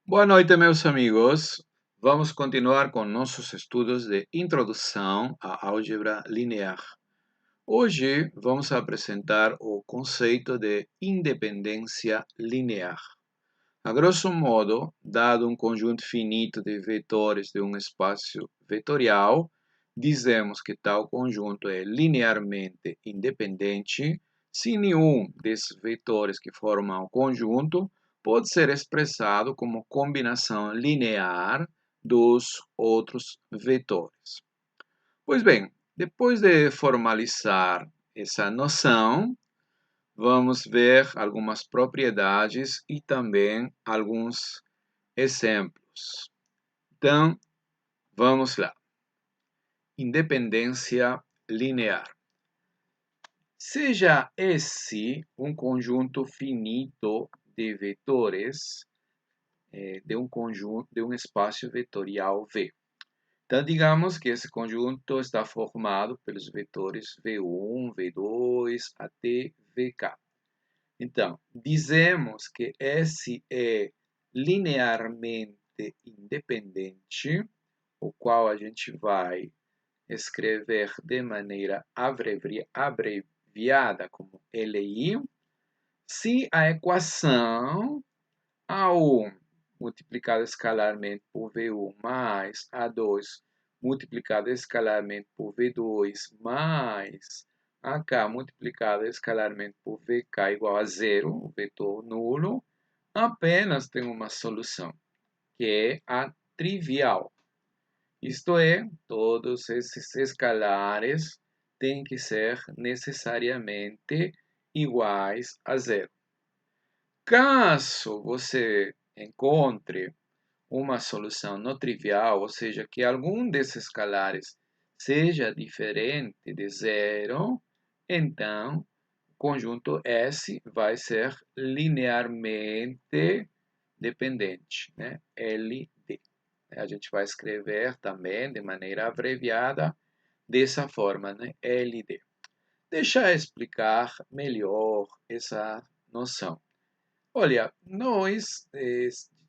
Boa noite, meus amigos. Vamos continuar com nossos estudos de introdução à álgebra linear. Hoje vamos apresentar o conceito de independência linear. A grosso modo, dado um conjunto finito de vetores de um espaço vetorial, dizemos que tal conjunto é linearmente independente se nenhum desses vetores que formam o conjunto pode ser expressado como combinação linear dos outros vetores. Pois bem, depois de formalizar essa noção, vamos ver algumas propriedades e também alguns exemplos. Então, vamos lá. Independência linear. Seja esse um conjunto finito de vetores de um conjunto de um espaço vetorial V. Então, digamos que esse conjunto está formado pelos vetores V1, V2 até Vk. Então, dizemos que S é linearmente independente, o qual a gente vai escrever de maneira abreviada como LI, se a equação A1 multiplicado escalarmente por V1 mais A2 multiplicado escalarmente por V2 mais AK multiplicado escalarmente por VK igual a zero, o vetor nulo, apenas tem uma solução, que é a trivial. Isto é, todos esses escalares têm que ser necessariamente iguais a zero. Caso você encontre uma solução não trivial, ou seja, que algum desses escalares seja diferente de zero, então o conjunto S vai ser linearmente dependente, né? LD. A gente vai escrever também de maneira abreviada dessa forma, né? LD. Deixa eu explicar melhor essa noção. Olha, nós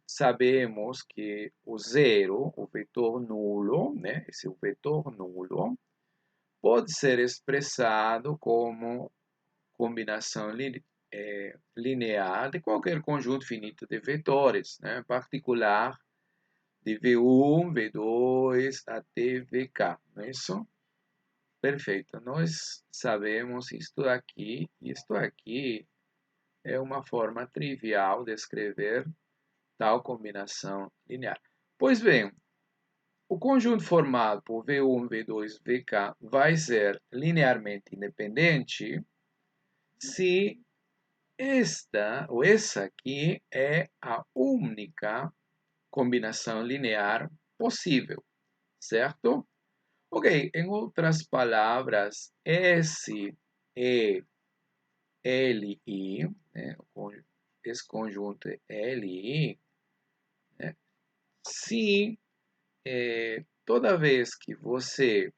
sabemos que o zero, o vetor nulo, né? Esse vetor nulo, pode ser expressado como combinação linear de qualquer conjunto finito de vetores, né? Em particular de V1, V2 até Vk, não é isso? Perfeito. Nós sabemos isto aqui é uma forma trivial de escrever tal combinação linear. Pois bem, o conjunto formado por V1, V2, Vk vai ser linearmente independente se esta ou essa aqui é a única combinação linear possível, certo? Ok, em outras palavras, S é LI, né? Esse conjunto é LI, né? Se toda vez que você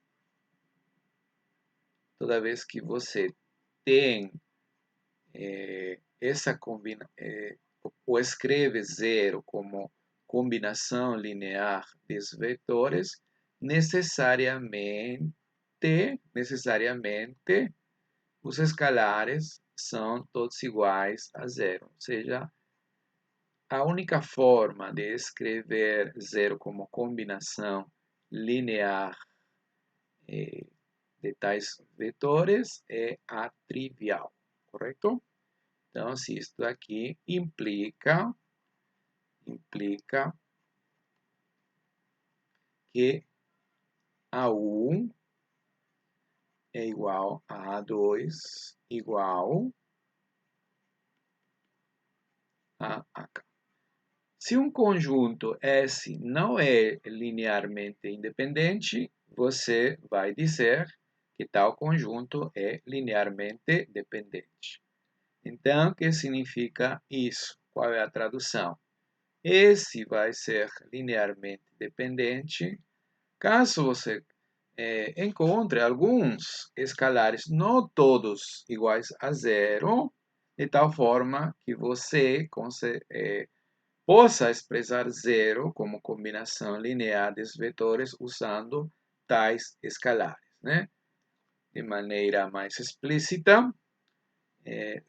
tem essa combinação, ou escreve zero como combinação linear dos vetores, necessariamente os escalares são todos iguais a zero. Ou seja, a única forma de escrever zero como combinação linear de tais vetores é a trivial, correto? Então, se isto aqui implica que A1 é igual a A2 igual a AK. Se um conjunto S não é linearmente independente, você vai dizer que tal conjunto é linearmente dependente. Então, o que significa isso? Qual é a tradução? Esse vai ser linearmente dependente caso você encontre alguns escalares, não todos iguais a zero, de tal forma que você possa expressar zero como combinação linear dos vetores usando tais escalares, né? De maneira mais explícita,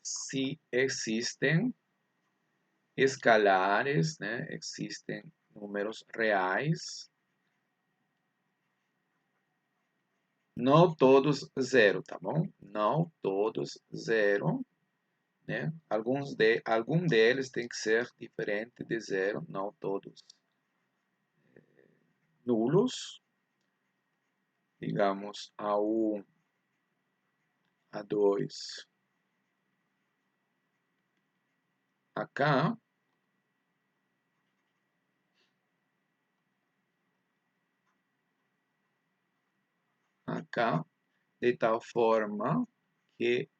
se existem escalares, né? Existem números reais, não todos zero, tá bom? Não todos zero, né? Algum deles tem que ser diferente de zero, não todos nulos. Digamos A1, A2, acá. Acá, de tal forma que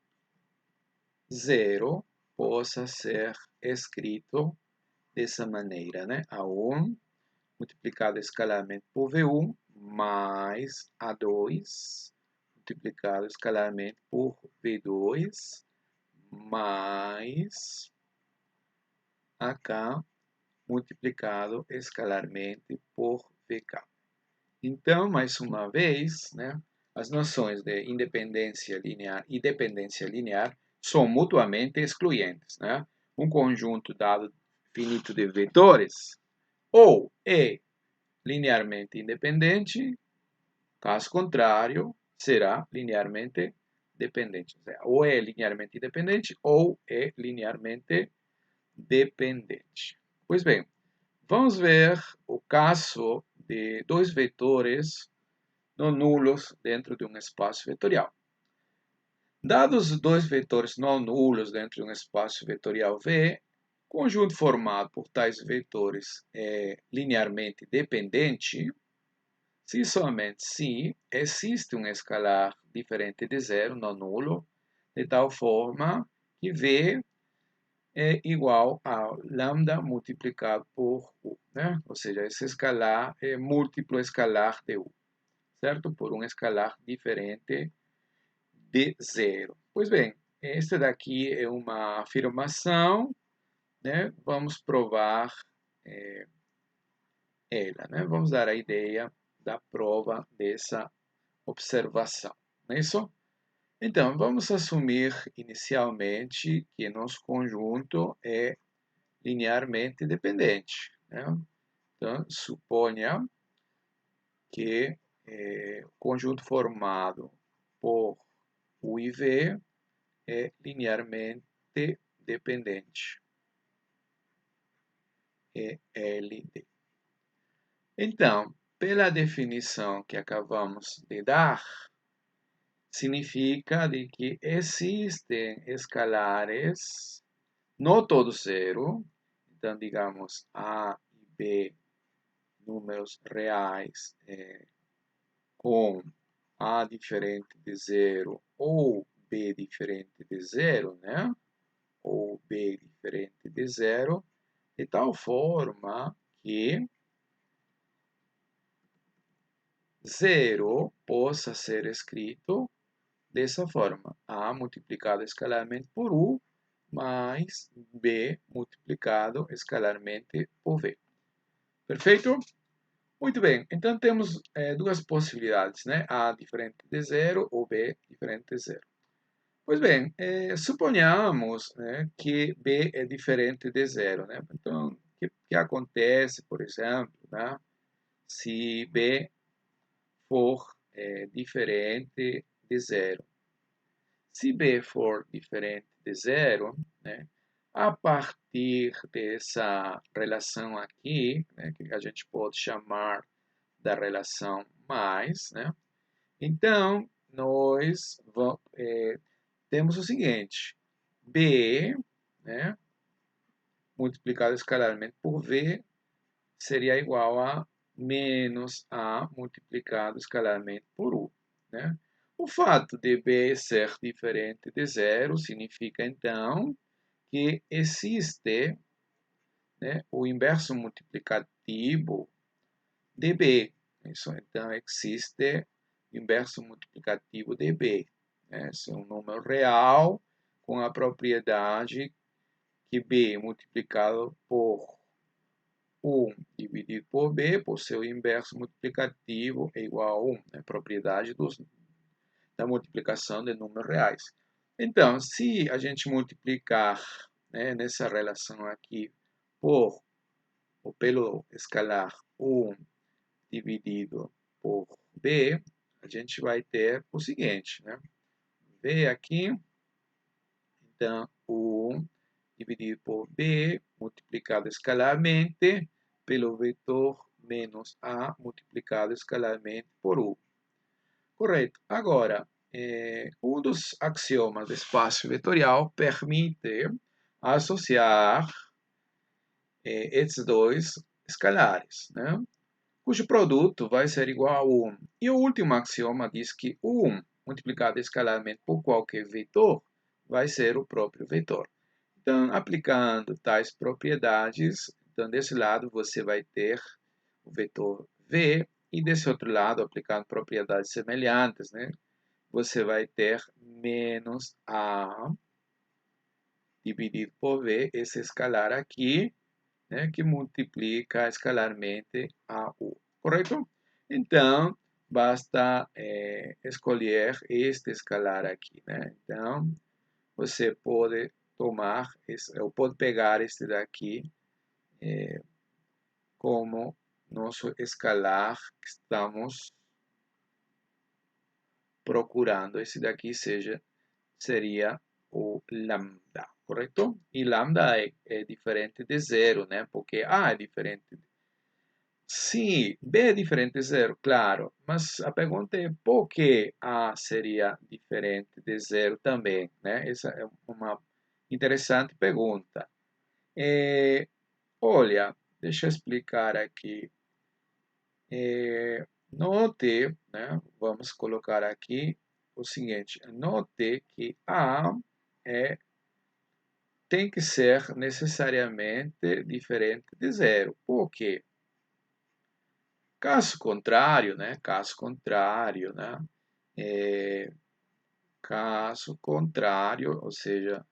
zero possa ser escrito dessa maneira, né? A1 multiplicado escalarmente por V1 mais A2 multiplicado escalarmente por V2 mais AK multiplicado escalarmente por VK. Então, mais uma vez, né, as noções de independência linear e dependência linear são mutuamente excluyentes. Né? Um conjunto dado finito de vetores ou é linearmente independente, caso contrário, será linearmente dependente. Ou seja, ou é linearmente independente ou é linearmente dependente. Pois bem, vamos ver o caso de dois vetores não nulos dentro de um espaço vetorial. Dados os dois vetores não nulos dentro de um espaço vetorial V, conjunto formado por tais vetores é linearmente dependente, se somente se existe um escalar diferente de zero, não nulo, de tal forma que V é igual a lambda multiplicado por U, né? Ou seja, esse escalar é múltiplo escalar de U, certo? Por um escalar diferente de zero. Pois bem, esta daqui é uma afirmação, né? Vamos provar ela, né? Vamos dar a ideia da prova dessa observação, não é isso? Então, vamos assumir inicialmente que nosso conjunto é linearmente dependente, né? Então, suponha que o conjunto formado por U e V é linearmente dependente. É LD. Então, pela definição que acabamos de dar, significa de que existem escalares, não todos zero, então, digamos, A e B, números reais, com A diferente de zero ou B diferente de zero, né? Ou B diferente de zero, de tal forma que zero possa ser escrito dessa forma: A multiplicado escalarmente por U mais B multiplicado escalarmente por V. Perfeito? Muito bem, então temos duas possibilidades, né? A diferente de zero ou B diferente de zero. Pois bem, suponhamos, né, que B é diferente de zero, né? Então, o que acontece, por exemplo, né, se B for diferente de zero? Se B for diferente de zero, né, a partir dessa relação aqui, né, que a gente pode chamar da relação mais, né? Então, nós temos o seguinte: B, né, multiplicado escalarmente por V, seria igual a menos A multiplicado escalarmente por U, né? O fato de B ser diferente de zero significa, então, que existe, né, o inverso multiplicativo de B. Isso, então, existe o inverso multiplicativo de B. Né? Esse é um número real com a propriedade que B multiplicado por 1 dividido por B, por seu inverso multiplicativo, é igual a 1, né? Propriedade da multiplicação de números reais. Então, se a gente multiplicar, né, nessa relação aqui pelo escalar 1 dividido por B, a gente vai ter o seguinte, né? B aqui, então, 1 dividido por B, multiplicado escalarmente, pelo vetor menos A, multiplicado escalarmente por U. Correto. Agora, um dos axiomas do espaço vetorial permite associar esses dois escalares, né? Cujo produto vai ser igual a 1. E o último axioma diz que 1 multiplicado escalarmente por qualquer vetor vai ser o próprio vetor. Então, aplicando tais propriedades, então desse lado você vai ter o vetor V, e desse outro lado, aplicando propriedades semelhantes, né, você vai ter menos A dividido por V, esse escalar aqui, né, que multiplica escalarmente a U. Correto? Então, basta escolher este escalar aqui, né? Então, você pode tomar, ou pode pegar este daqui como nosso escalar que estamos procurando. Esse daqui seria o lambda, correto? E lambda é diferente de zero, né? Porque A é diferente. Sim, B é diferente de zero, claro. Mas a pergunta é por que A seria diferente de zero também, né? Essa é uma interessante pergunta. Olha, deixa eu explicar aqui. Note, né? Vamos colocar aqui o seguinte. Note que A é, tem que ser necessariamente diferente de zero. Por quê? Caso contrário, né? Caso contrário, né? Caso contrário, ou seja,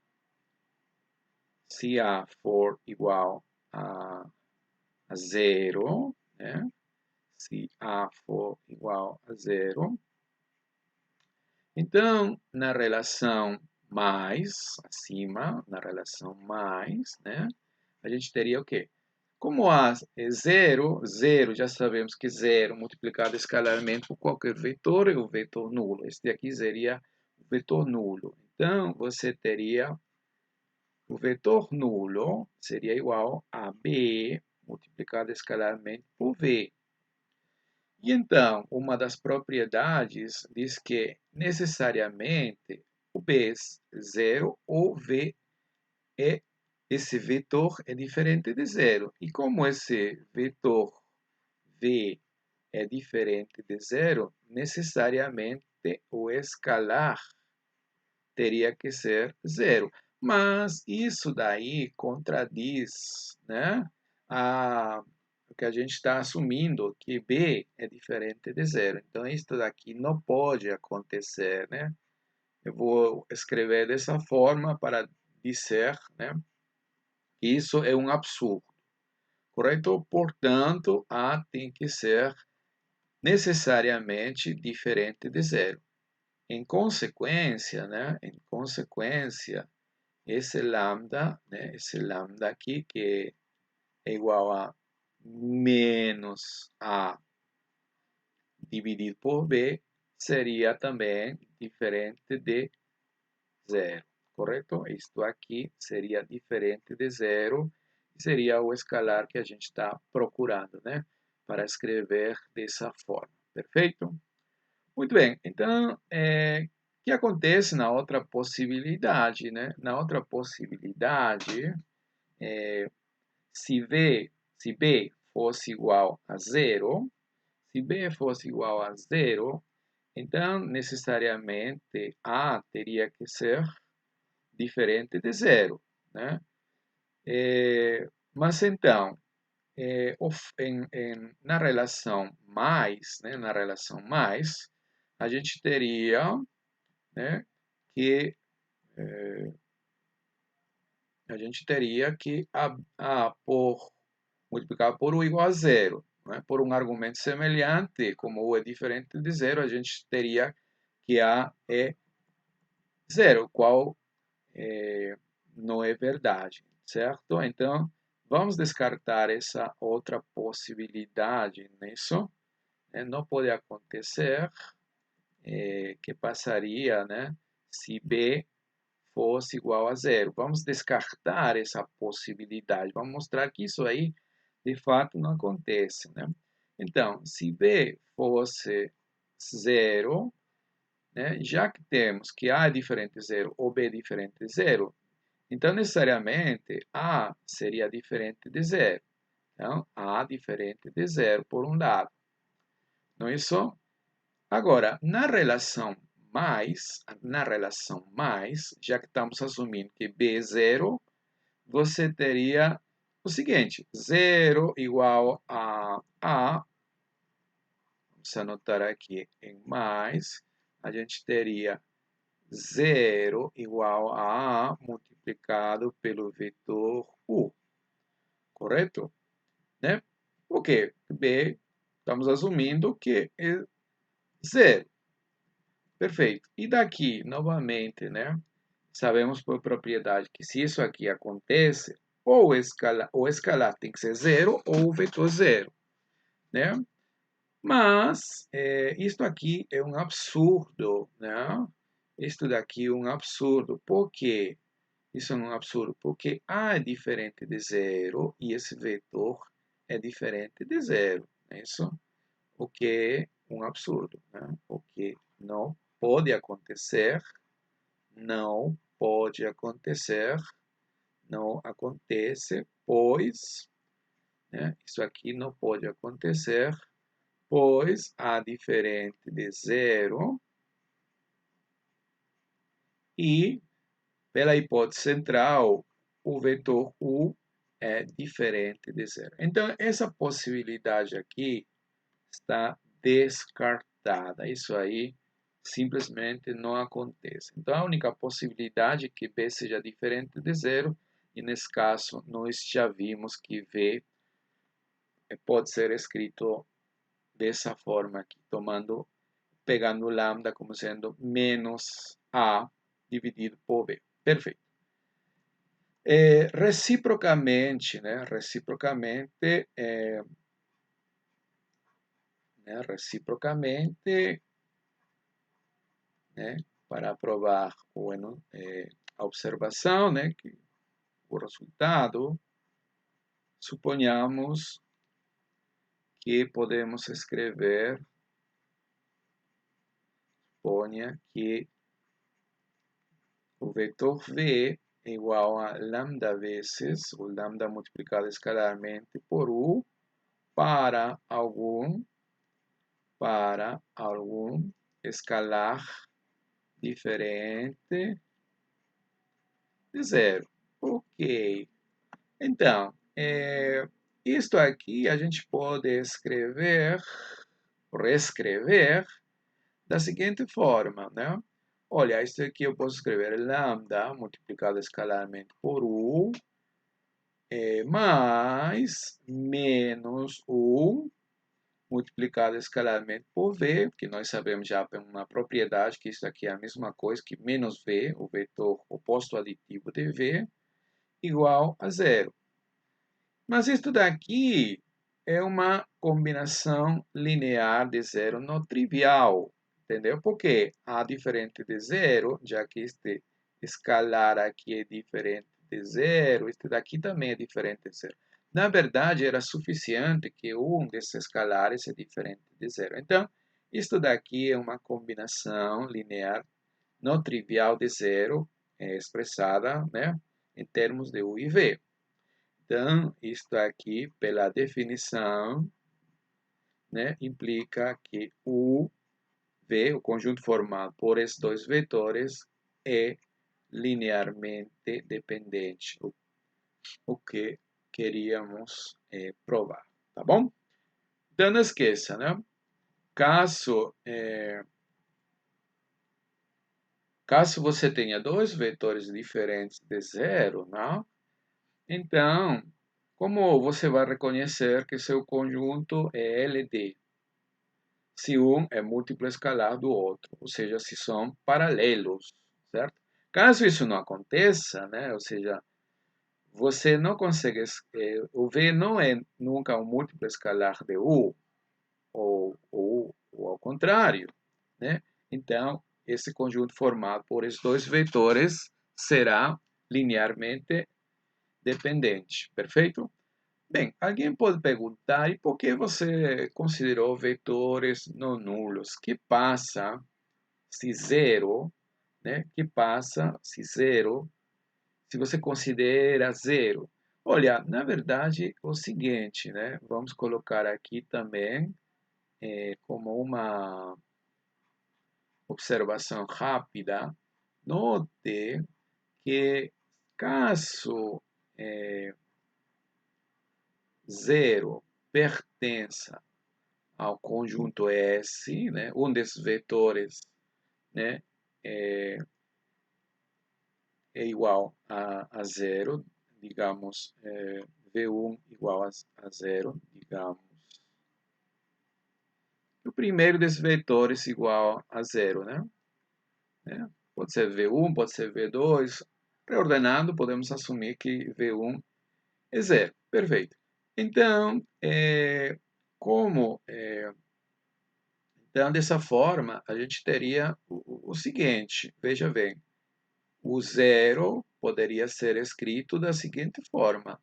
se A for igual a zero, né? Se A for igual a zero, então, na relação mais, acima, na relação mais, né? A gente teria o quê? Como A é zero, zero, já sabemos que zero multiplicado escalarmente por qualquer vetor é o vetor nulo. Este aqui seria o vetor nulo. Então, você teria o vetor nulo seria igual a B multiplicado escalarmente por V. E então, uma das propriedades diz que necessariamente o B é zero ou V é esse vetor é diferente de zero. E como esse vetor V é diferente de zero, necessariamente o escalar teria que ser zero. Mas isso daí contradiz, né, o que a gente está assumindo, que B é diferente de zero. Então, isso daqui não pode acontecer, né? Eu vou escrever dessa forma para dizer, né, que isso é um absurdo, correto? Portanto, A tem que ser necessariamente diferente de zero. Em consequência, né, esse lambda aqui, que é igual a menos A dividido por B, seria também diferente de zero, correto? Isto aqui seria diferente de zero, seria o escalar que a gente está procurando, né? Para escrever dessa forma, perfeito? Muito bem, então, o que acontece na outra possibilidade, né? Na outra possibilidade, se B fosse igual a zero, se B fosse igual a zero, então, necessariamente, A teria que ser diferente de zero, né? Mas então, na relação mais, né, na relação mais, a gente teria, né, que a por multiplicado por U igual a zero. Né? Por um argumento semelhante, como U é diferente de zero, a gente teria que A é zero, qual não é verdade, certo? Então, vamos descartar essa outra possibilidade nisso. Né? Não pode acontecer que passaria, né, se B fosse igual a zero. Vamos descartar essa possibilidade. Vamos mostrar que isso aí, de fato, não acontece. Né? Então, se B fosse zero, né, já que temos que A é diferente de zero ou B é diferente de zero, então, necessariamente, A seria diferente de zero. Então, A diferente de zero por um lado. Não é isso? Agora, na relação mais, já que estamos assumindo que B é zero, você teria o seguinte, zero igual a A, vamos anotar aqui em mais, a gente teria zero igual a A multiplicado pelo vetor U, correto? Né? Porque B, estamos assumindo que é zero. Perfeito. E daqui, novamente, né? Sabemos por propriedade que se isso aqui acontece, ou o escalar tem que ser zero ou o vetor zero, né? Mas isto aqui é um absurdo, né? Isto daqui é um absurdo. Por quê? Isso é um absurdo porque A é diferente de zero e esse vetor é diferente de zero. É isso? O que é um absurdo, né? O que não pode acontecer, não pode acontecer, não acontece, pois, né? Isso aqui não pode acontecer, pois A diferente de zero e, pela hipótese central, o vetor U é diferente de zero. Então, essa possibilidade aqui está descartada. Isso aí simplesmente não acontece. Então, a única possibilidade é que B seja diferente de zero, e nesse caso, nós já vimos que V pode ser escrito dessa forma aqui, pegando lambda como sendo menos A dividido por B. Perfeito. Reciprocamente, né? Reciprocamente, né? Para provar a observação, né? Que o resultado, suponhamos que podemos escrever, suponha que o vetor V é igual a lambda vezes, o lambda multiplicado escalarmente por U, para algum escalar diferente de zero. Ok. Então, isto aqui a gente pode reescrever da seguinte forma, né? Olha, isso aqui eu posso escrever lambda multiplicado escalarmente por U mais menos U multiplicado escalarmente por V, que nós sabemos já por uma propriedade que isso aqui é a mesma coisa que menos V, o vetor oposto aditivo de V, igual a zero. Mas isso daqui é uma combinação linear de zero não trivial, entendeu? Porque A diferente de zero, já que este escalar aqui é diferente de zero, este daqui também é diferente de zero. Na verdade, era suficiente que um desses escalares é diferente de zero. Então, isto daqui é uma combinação linear não trivial de zero, expressada, né, em termos de U e V. Então, isto aqui, pela definição, né, implica que o V, o conjunto formado por esses dois vetores, é linearmente dependente, o que queríamos provar, tá bom? Então, não esqueça, né? Caso você tenha dois vetores diferentes de zero, né? Então, como você vai reconhecer que seu conjunto é LD? Se um é múltiplo escalar do outro, ou seja, se são paralelos, certo? Caso isso não aconteça, né, ou seja, você não consegue, o V não é nunca um múltiplo escalar de U, ou ao contrário, né? Então, esse conjunto formado por esses dois vetores será linearmente dependente, perfeito? Bem, alguém pode perguntar, e por que você considerou vetores não nulos? Que passa se zero, né? Que passa se zero, se você considera zero? Olha, na verdade, é o seguinte, né? Vamos colocar aqui também como uma observação rápida. Note que caso zero pertença ao conjunto S, né, um desses vetores, né, é, é igual a zero, digamos, V1 igual a zero, digamos. O primeiro desses vetores igual a zero, né? Pode ser V1, pode ser V2. Reordenando, podemos assumir que V1 é zero. Perfeito. Então, como então, dessa forma, a gente teria o seguinte, veja bem, o zero poderia ser escrito da seguinte forma,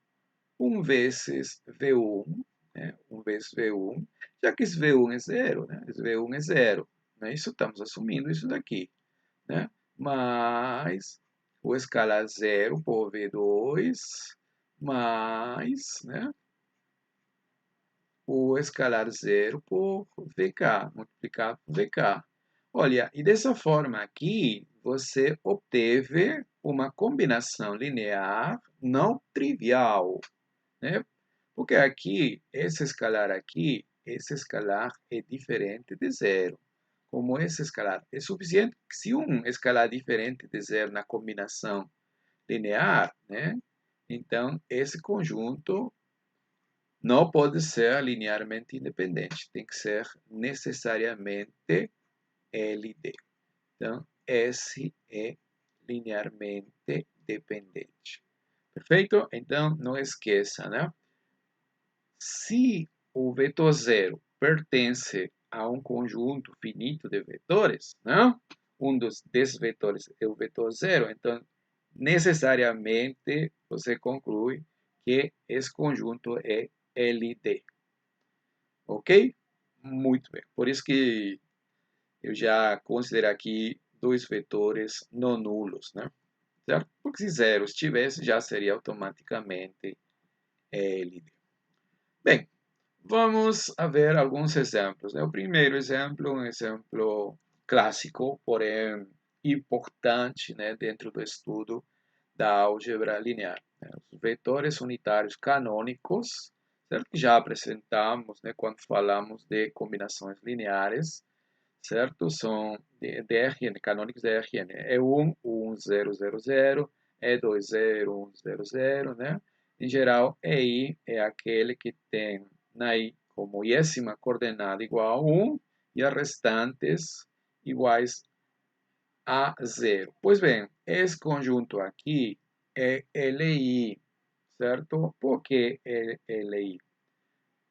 1 vezes V1, né? 1 vezes V1, já que esse V1 é zero, né? Esse V1 é zero, né? Isso estamos assumindo isso daqui, né? Mais o escalar zero por V2, mais, né? O escalar zero por VK, multiplicado por VK. Olha, e dessa forma aqui, você obteve uma combinação linear não trivial, né? Porque aqui, esse escalar é diferente de zero. Como esse escalar é suficiente, se um escalar diferente de zero na combinação linear, né? Então, esse conjunto não pode ser linearmente independente, tem que ser necessariamente LD. Então, S é linearmente dependente. Perfeito? Então, não esqueça, né? Se o vetor zero pertence a um conjunto finito de vetores, né? Um desses vetores é o vetor zero, então, necessariamente, você conclui que esse conjunto é LD. Ok? Muito bem. Por isso que eu já considero aqui dois vetores não nulos, né? Certo? Porque se zero estivesse, já seria automaticamente LD. Bem, vamos a ver alguns exemplos, né? O primeiro exemplo é um exemplo clássico, porém importante, né, dentro do estudo da álgebra linear, né? Os vetores unitários canônicos, certo? Que já apresentamos, né, quando falamos de combinações lineares, certo? São de Rn, canônicos de Rn. É 1, 1, 0, 0, 0, é 2, 0, 1, 0, 0, né? Em geral, EI é aquele que tem na I como iésima coordenada igual a 1 e as restantes iguais a zero. Pois bem, esse conjunto aqui é LI, certo? Por que é LI?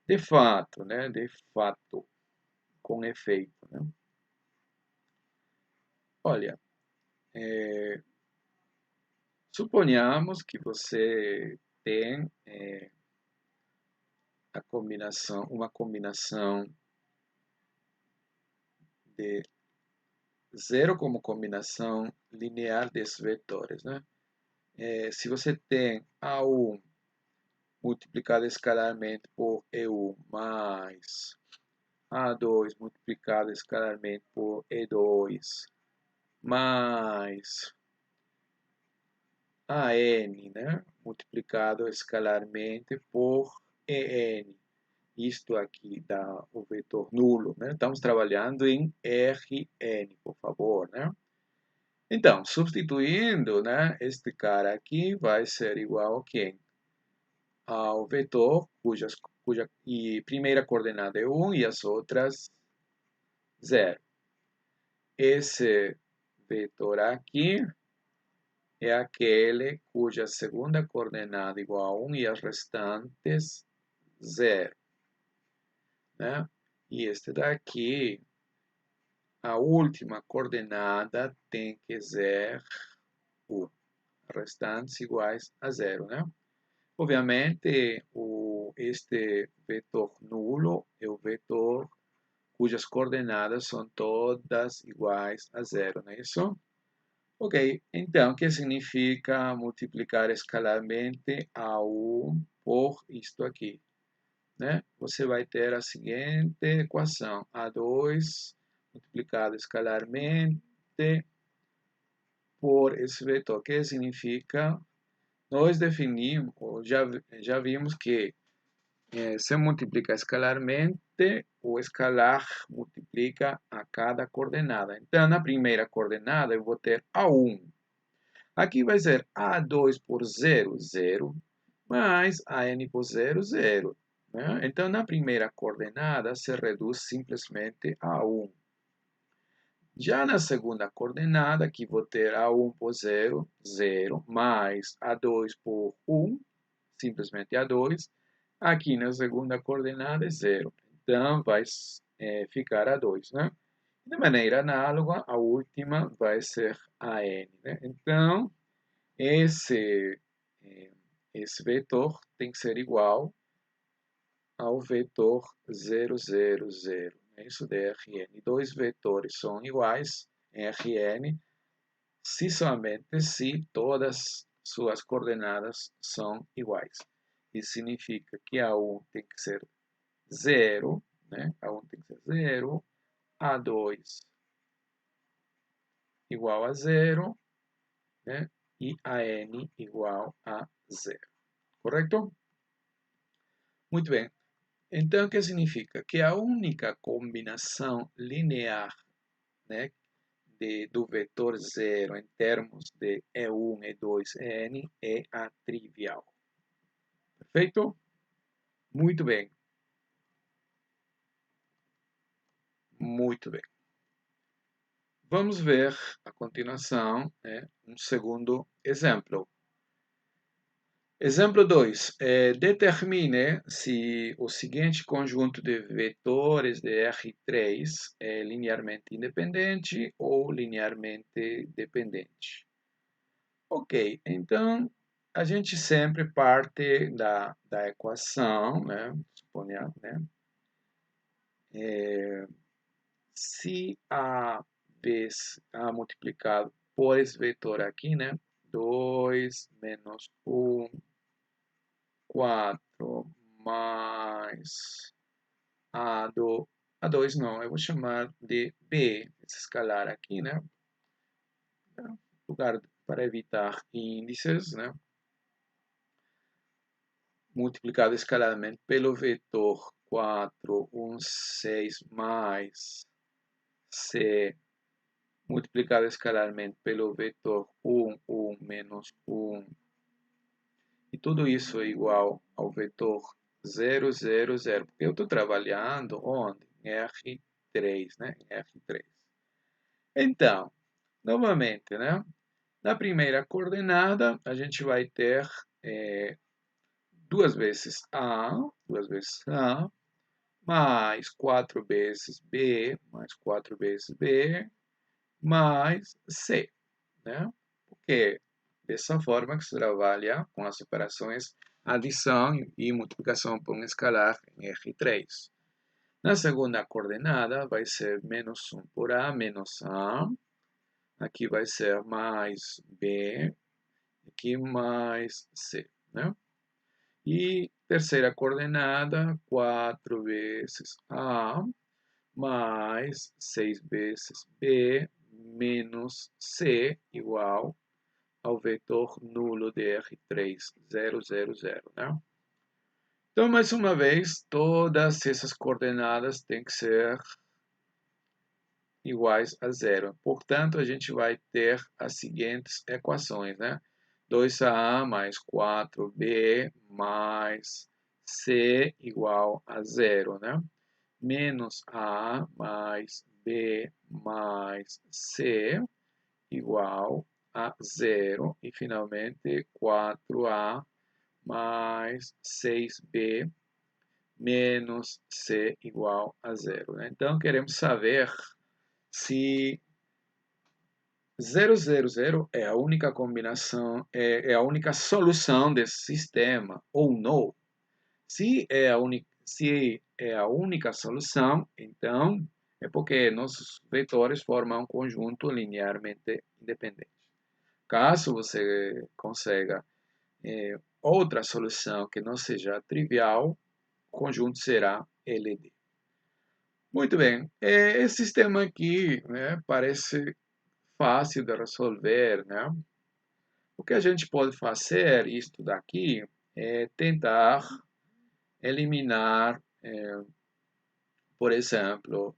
De fato, né? De fato, com efeito, né? Olha, é, suponhamos que você tem uma combinação de zero como combinação linear desses vetores, né? Se você tem A1 multiplicado escalarmente por E1 mais A2 multiplicado escalarmente por E2 mais AN, né? Multiplicado escalarmente por EN. Isto aqui dá o vetor nulo, né? Estamos trabalhando em Rn, por favor, né? Então, substituindo, né? Este cara aqui vai ser igual a quem? ao vetor cuja primeira coordenada é 1 e as outras 0. Esse vetor aqui é aquele cuja segunda coordenada é igual a 1 e as restantes 0. Né? E este daqui, a última coordenada tem que ser 1. Restantes iguais a 0. Né? Obviamente, este vetor nulo é o vetor cujas coordenadas são todas iguais a 0, não é isso? Ok, então, o que significa multiplicar escalarmente A1 por isto aqui? Né? Você vai ter a seguinte equação, A2 multiplicado escalarmente por esse vetor, que significa, nós definimos, já vimos que se multiplica escalarmente, o escalar multiplica a cada coordenada. Então, na primeira coordenada, eu vou ter A1. Aqui vai ser A2 por 0, 0, mais AN por 0, 0. Né? Então, na primeira coordenada, se reduz simplesmente a 1. Já na segunda coordenada, aqui vou ter A1 por 0, 0, mais A2 por 1, simplesmente A2. Aqui na segunda coordenada é 0. Então, vai ficar A2. Né? De maneira análoga, a última vai ser AN. Né? Então, esse, esse vetor tem que ser igual ao vetor 0, 0, 0. Isso de Rn. Dois vetores são iguais em Rn se somente se todas suas coordenadas são iguais. Isso significa que A1 tem que ser 0, né? A1 tem que ser 0, A2 igual a 0, né? E AN igual a 0. Correto? Muito bem. Então, o que significa? Que a única combinação linear, né, do vetor 0 em termos de E1, E2, En é a trivial. Perfeito? Muito bem. Muito bem. Vamos ver a continuação, um segundo exemplo. Exemplo 2. Determine se o seguinte conjunto de vetores de R3 é linearmente independente ou linearmente dependente. Ok, então a gente sempre parte da equação, né? Suponha, né? Se A vezes A multiplicado por esse vetor aqui, né? 2 menos 1, 4 mais A2 não, eu vou chamar de B, esse escalar aqui, né? Lugar para evitar índices, né? Multiplicado escalarmente pelo vetor 4, 1, 6 mais C multiplicado escalarmente pelo vetor 1, 1 menos 1. E tudo isso é igual ao vetor 0, 0, 0. Porque eu estou trabalhando onde? Em R3, né? Em R3. Então, novamente, né? Na primeira coordenada, a gente vai ter duas vezes A, mais 4 vezes B, mais 4 vezes B, mais C, né? Porque dessa forma que se trabalha com as operações adição e multiplicação por um escalar em R3. Na segunda coordenada vai ser menos 1 por A, menos A. Aqui vai ser mais B, aqui mais C, né? E terceira coordenada, 4 vezes A, mais 6 vezes B, menos C, igual ao vetor nulo de R3, 0, 0, 0, né? Então, mais uma vez, todas essas coordenadas têm que ser iguais a 0. Portanto, a gente vai ter as seguintes equações, né? 2A mais 4B mais C igual a zero, né? Menos A mais B mais C igual a zero. E, finalmente, 4A mais 6B menos C igual a zero, né? Então, queremos saber se 000 é a única combinação, é a única solução desse sistema ou não. Se é a única solução, então é porque nossos vetores formam um conjunto linearmente independente. Caso você consiga outra solução que não seja trivial, o conjunto será LD. Muito bem, esse sistema aqui, né, parece fácil de resolver, né? O que a gente pode fazer, isto daqui, é tentar eliminar, por exemplo,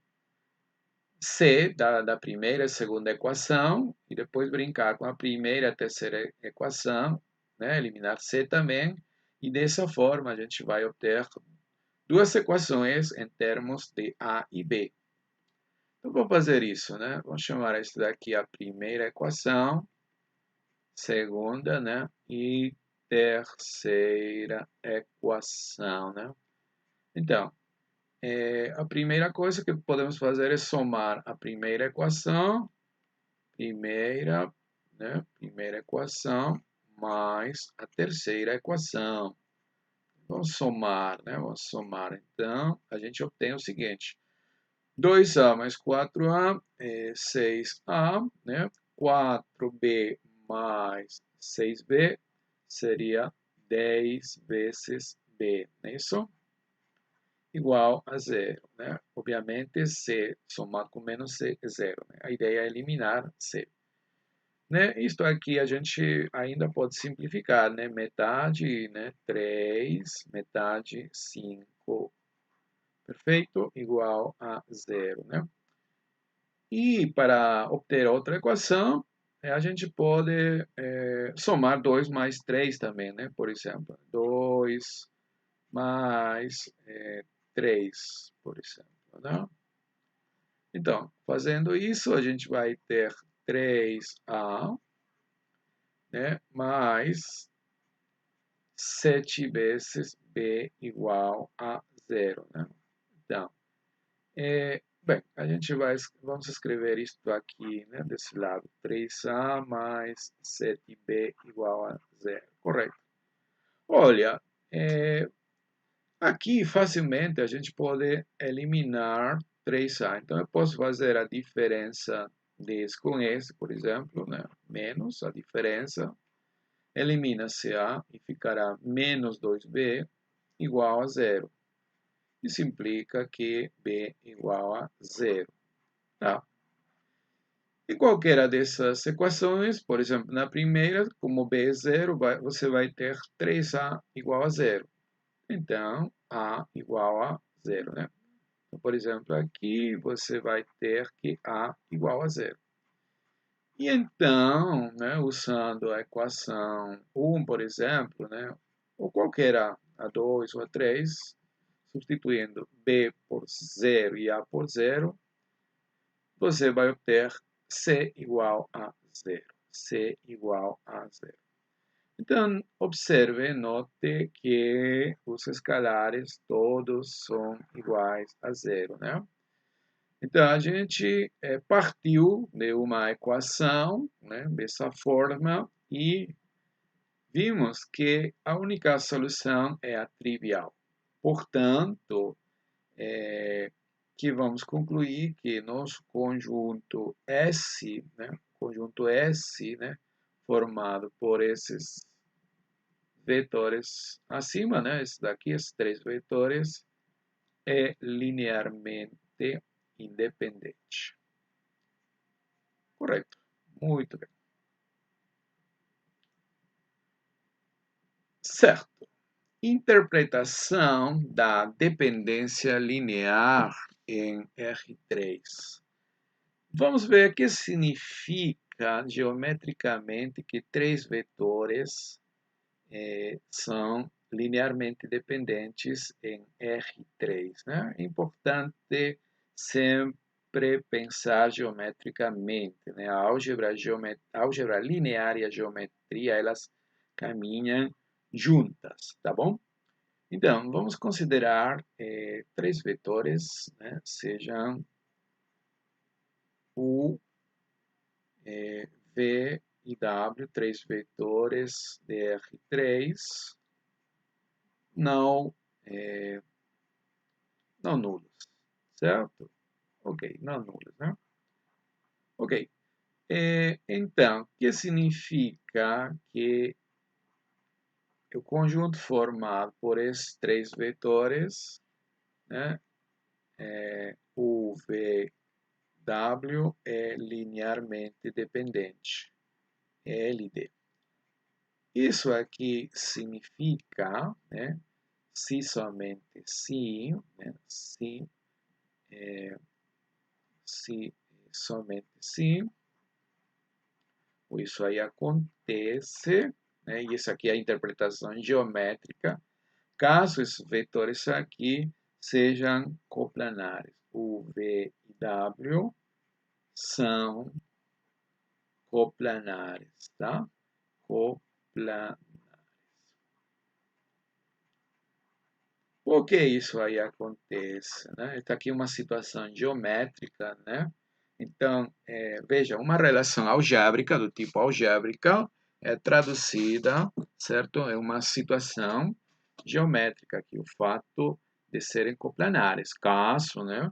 C da primeira e segunda equação, e depois brincar com a primeira e terceira equação, né? Eliminar C também, e dessa forma a gente vai obter duas equações em termos de A e B. Então, vou fazer isso, né? Vamos chamar isso daqui a primeira equação, segunda, né? E terceira equação, né? Então, a primeira coisa que podemos fazer é somar a primeira equação, né? Primeira equação, mais a terceira equação. Vamos somar, né? Vamos somar. Então, a gente obtém o seguinte: 2A mais 4A é 6A, né? 4B mais 6B seria 10 vezes B, não é isso? Igual a zero, né? Obviamente, C somado com menos C é zero, né? A ideia é eliminar C. Né? Isto aqui a gente ainda pode simplificar, né? Metade, né? 3, metade 5, perfeito? Igual a zero, né? E para obter outra equação, a gente pode somar 2 mais 3 também, né? Por exemplo, 2 mais 3, por exemplo, né? Então, fazendo isso, a gente vai ter 3A, né? Mais 7 vezes B igual a zero, né? Então, bem, vamos escrever isto aqui, né, desse lado. 3A mais 7B igual a zero. Correto. Olha, aqui facilmente a gente pode eliminar 3A. Então, eu posso fazer a diferença desse com esse, por exemplo, né? Menos a diferença. Elimina-se A e ficará menos 2B igual a zero. Isso implica que B igual a zero. Tá? E qualquer dessas equações, por exemplo, na primeira, como B é zero, você vai ter 3A igual a zero. Então, A igual a zero, né? Então, por exemplo, aqui você vai ter que A igual a zero. E então, né, usando a equação 1, por exemplo, né, ou qualquer a 2 ou a 3, substituindo B por zero e A por zero, você vai obter C igual a zero. C igual a zero. Então, observe, note que os escalares todos são iguais a zero, né? Então, a gente partiu de uma equação, né, dessa forma, e vimos que a única solução é a trivial. Portanto, que vamos concluir que nosso conjunto S, né, formado por esses vetores acima, né, esses daqui, esses três vetores, é linearmente independente. Correto. Muito bem. Certo. Interpretação da dependência linear em R3. Vamos ver o que significa significa geometricamente que três vetores são linearmente dependentes em R3, né? É importante sempre pensar geometricamente, né? A álgebra linear e a geometria, elas caminham juntas, tá bom? Então, vamos considerar três vetores, né? Sejam U, V e W, três vetores de R3, não, não nulos, certo? Ok, não nulos, né? Ok, então, o que significa que o conjunto formado por esses três vetores, né, U, V, W, é linearmente dependente, é LD. Isso aqui significa, né, se somente se, né, se somente se, isso aí acontece, né, e isso aqui é a interpretação geométrica, caso esses vetores aqui sejam coplanares. U, V e W são coplanares, tá? Coplanares. Por que isso aí acontece, né? Está aqui uma situação geométrica, né? Então, veja, uma relação algébrica, do tipo algébrica, é traduzida, certo? É uma situação geométrica, que o fato de serem coplanares, caso, né,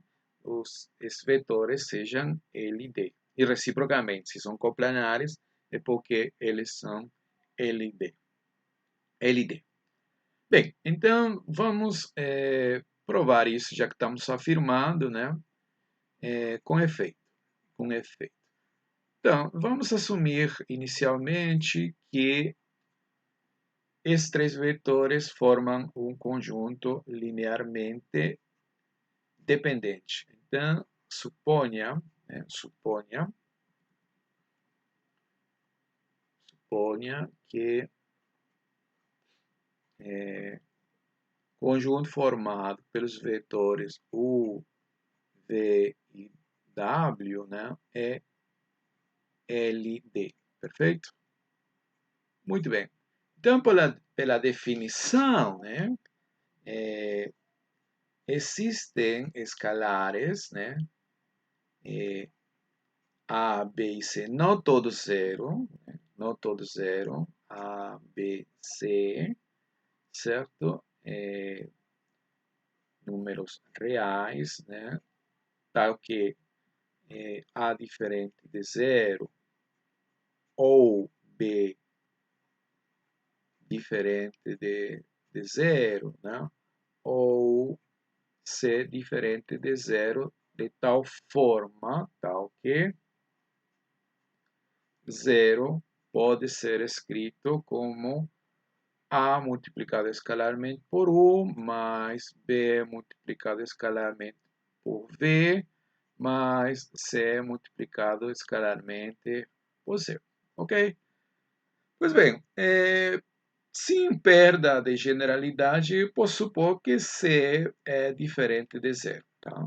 esses vetores sejam LD. E reciprocamente, se são coplanares, é porque eles são LD. LD. Bem, então vamos provar isso, já que estamos afirmando, né, com efeito. Com efeito. Então, vamos assumir inicialmente que esses três vetores formam um conjunto linearmente dependente. Então, suponha, né, suponha que conjunto formado pelos vetores U, V e W, né, é LD. Perfeito? Muito bem. Então, pela definição, né, existem escalares, né, A, B e C, não todos zero, né, não todos zero, A, B, C, certo? Números reais, né, tal que A diferente de zero ou B diferente de zero, né? Ou C diferente de zero de tal forma, tal que zero pode ser escrito como A multiplicado escalarmente por U mais B multiplicado escalarmente por V mais C multiplicado escalarmente por zero. Ok? Pois bem, sem perda de generalidade, posso supor que C é diferente de zero. Tá?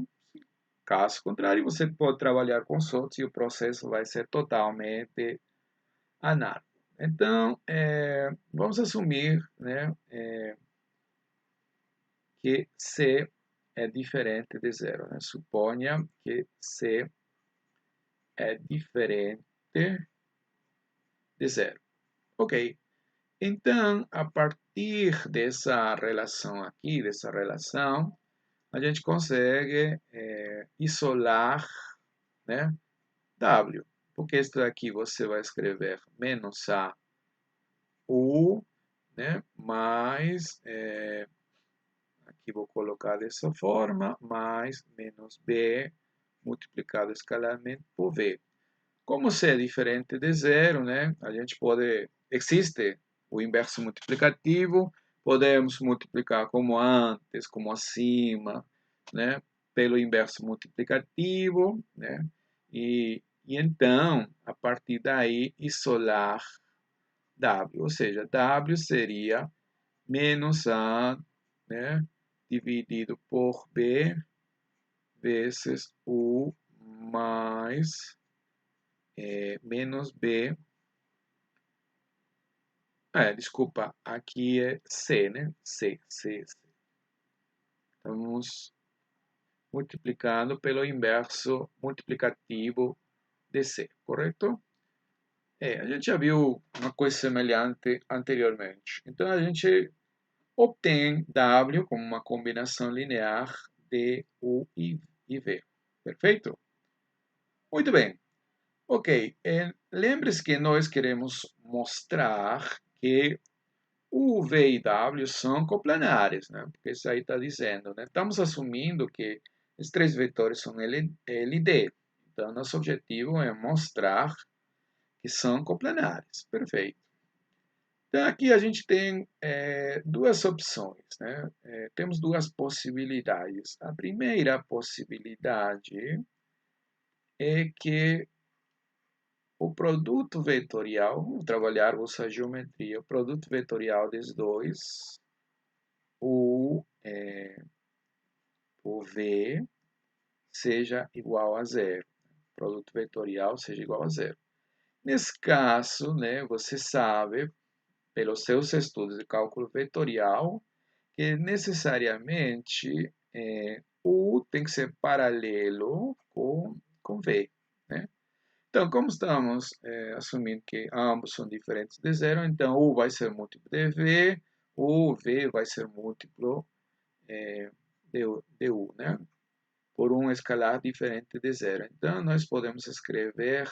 Caso contrário, você pode trabalhar com soltos e o processo vai ser totalmente análogo. Então, vamos assumir, né, que C é diferente de zero. Né? Suponha que C é diferente de zero. Ok. Então, a partir dessa relação aqui, dessa relação, a gente consegue isolar, né, W. Porque isso aqui você vai escrever menos A U, né, mais, aqui vou colocar dessa forma, mais menos B multiplicado escalarmente por V. Como C é diferente de zero, né, a gente pode, existe o inverso multiplicativo, podemos multiplicar como antes, como acima, né, pelo inverso multiplicativo, né, e E então, a partir daí, isolar W, ou seja, W seria menos A, né, dividido por B vezes U mais menos B. Desculpa, aqui é C, né? C. Estamos multiplicando pelo inverso multiplicativo de C, correto? A gente já viu uma coisa semelhante anteriormente. Então, a gente obtém W como uma combinação linear de U e V. Perfeito? Muito bem. Ok. Lembre-se que nós queremos mostrar que U, V e W são coplanares, né? Porque isso aí está dizendo, né? Estamos assumindo que os três vetores são LD. Então, nosso objetivo é mostrar que são coplanares. Perfeito. Então, aqui a gente tem duas opções, né? Temos duas possibilidades. A primeira possibilidade é que o produto vetorial, vamos trabalhar essa geometria, o produto vetorial dos dois, o V, seja igual a zero. O produto vetorial seja igual a zero. Nesse caso, né, você sabe, pelos seus estudos de cálculo vetorial, que necessariamente U tem que ser paralelo com V, né? Então, como estamos assumindo que ambos são diferentes de zero, então U vai ser múltiplo de V, o V vai ser múltiplo de U, né? Por um escalar diferente de zero. Então, nós podemos escrever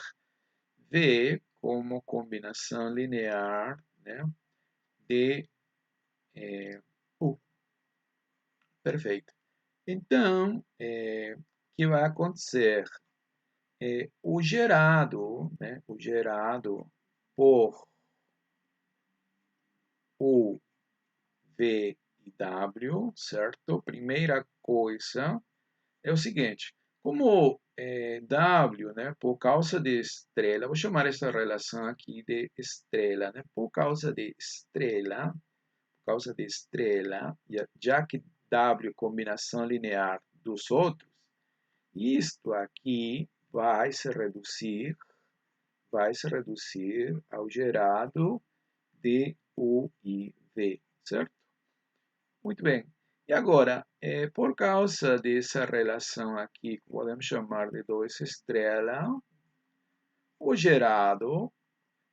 V como combinação linear, né, de U. Perfeito. Então, o que vai acontecer? O gerado, né, o gerado por U, V e W, certo? Primeira coisa é o seguinte, como W, né, por causa de estrela, vou chamar essa relação aqui de estrela, né, por causa de estrela, já que W é combinação linear dos outros, isto aqui vai se reduzir ao gerado de U e V, certo? Muito bem. E agora, por causa dessa relação aqui, que podemos chamar de 2 estrelas, o gerado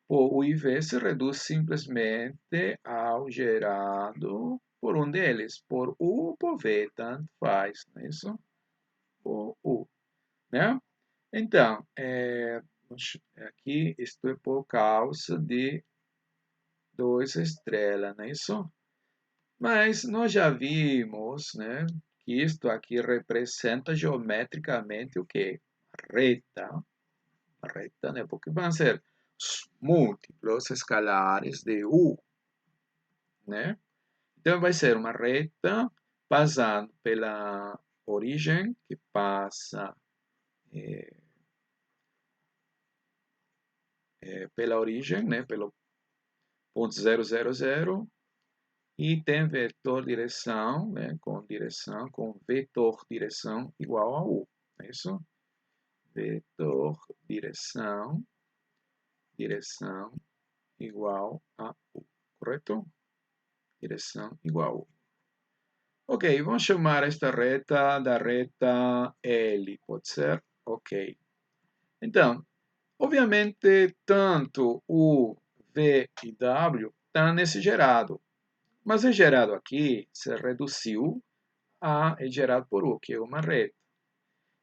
por U e V se reduz simplesmente ao gerado por um deles, por U ou por V, tanto faz, não é isso? Por U, né? Então, aqui isto é por causa de 2 estrelas, não é isso? Mas nós já vimos, né, que isto aqui representa geometricamente o quê? Reta, né? Porque vão ser múltiplos escalares de U, né? Então vai ser uma reta passando pela origem, que passa pela origem, né, pelo ponto 0, e tem vetor direção, né, com vetor direção igual a U, é isso? Vetor direção igual a U, correto? Direção igual a U. Ok, vamos chamar esta reta da reta L, pode ser? Ok. Então, obviamente, tanto U, V e W estão nesse gerado. Mas o gerado aqui se reduziu a é gerado por U, que é uma reta.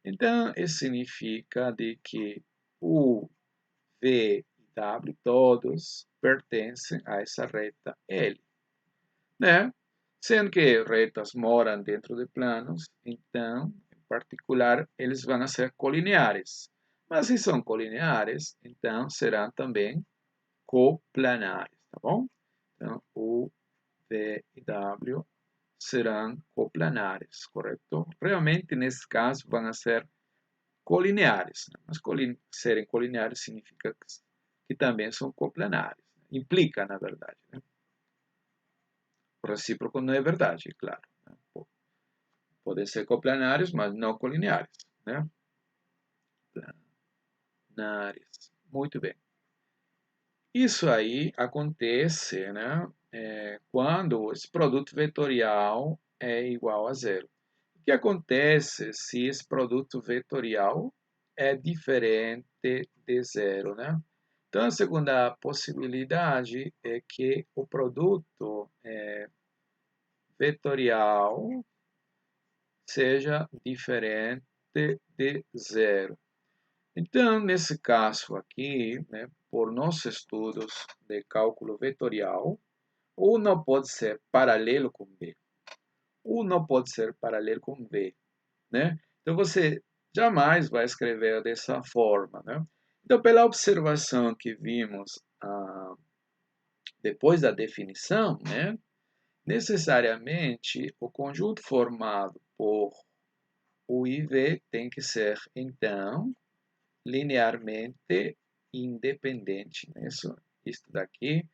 Então, isso significa de que U, V e W todos pertencem a essa reta L, né? Sendo que retas moram dentro de planos, então, em particular, eles vão ser colineares. Mas se são colineares, então serão também coplanares, tá bom? Então, U, V e W serão coplanares, correto? Realmente, nesse caso, vão ser colineares, né? Mas serem colineares significa que também são coplanares. Implica, na verdade, né? O recíproco não é verdade, claro, né? Podem ser coplanares, mas não colineares, né? Planares. Muito bem. Isso aí acontece, né, quando esse produto vetorial é igual a zero. O que acontece se esse produto vetorial é diferente de zero, né? Então, a segunda possibilidade é que o produto vetorial seja diferente de zero. Então, nesse caso aqui, né, por nossos estudos de cálculo vetorial, U não pode ser paralelo com B. U não pode ser paralelo com B, né? Então, você jamais vai escrever dessa forma, né? Então, pela observação que vimos depois da definição, né, necessariamente o conjunto formado por U e V tem que ser, então, linearmente independente. Né? Isso daqui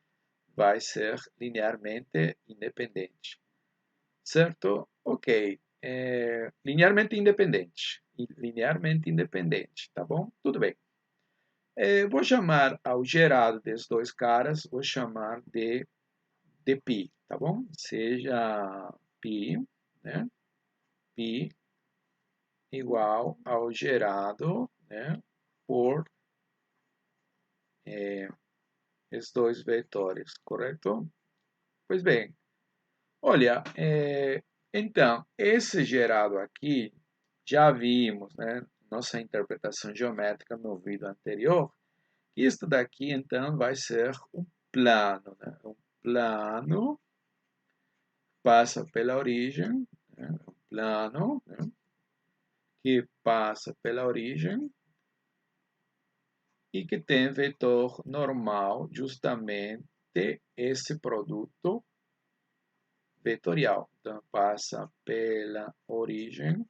vai ser linearmente independente. Certo? Ok. Linearmente independente. Linearmente independente, tá bom? Tudo bem. Vou chamar ao gerado desses dois caras, vou chamar de π, tá bom? Seja π, né? Π igual ao gerado, né? Por esses dois vetores, correto? Pois bem, olha, então, esse gerado aqui, já vimos, né? Nossa interpretação geométrica no vídeo anterior. Isto daqui, então, vai ser um plano, né? Um plano passa pela origem, né? Um plano, né? Que passa pela origem e que tem vetor normal, justamente esse produto vetorial. Então, passa pela origem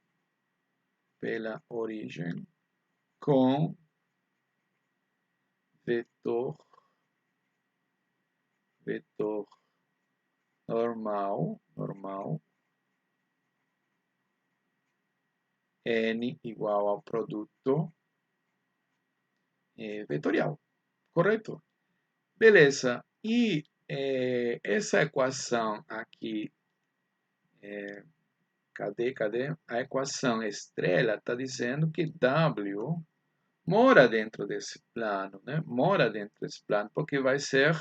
com vetor normal, n igual ao produto vetorial, correto? Beleza. E essa equação aqui, cadê? A equação estrela está dizendo que W mora dentro desse plano, né? Mora dentro desse plano, porque vai ser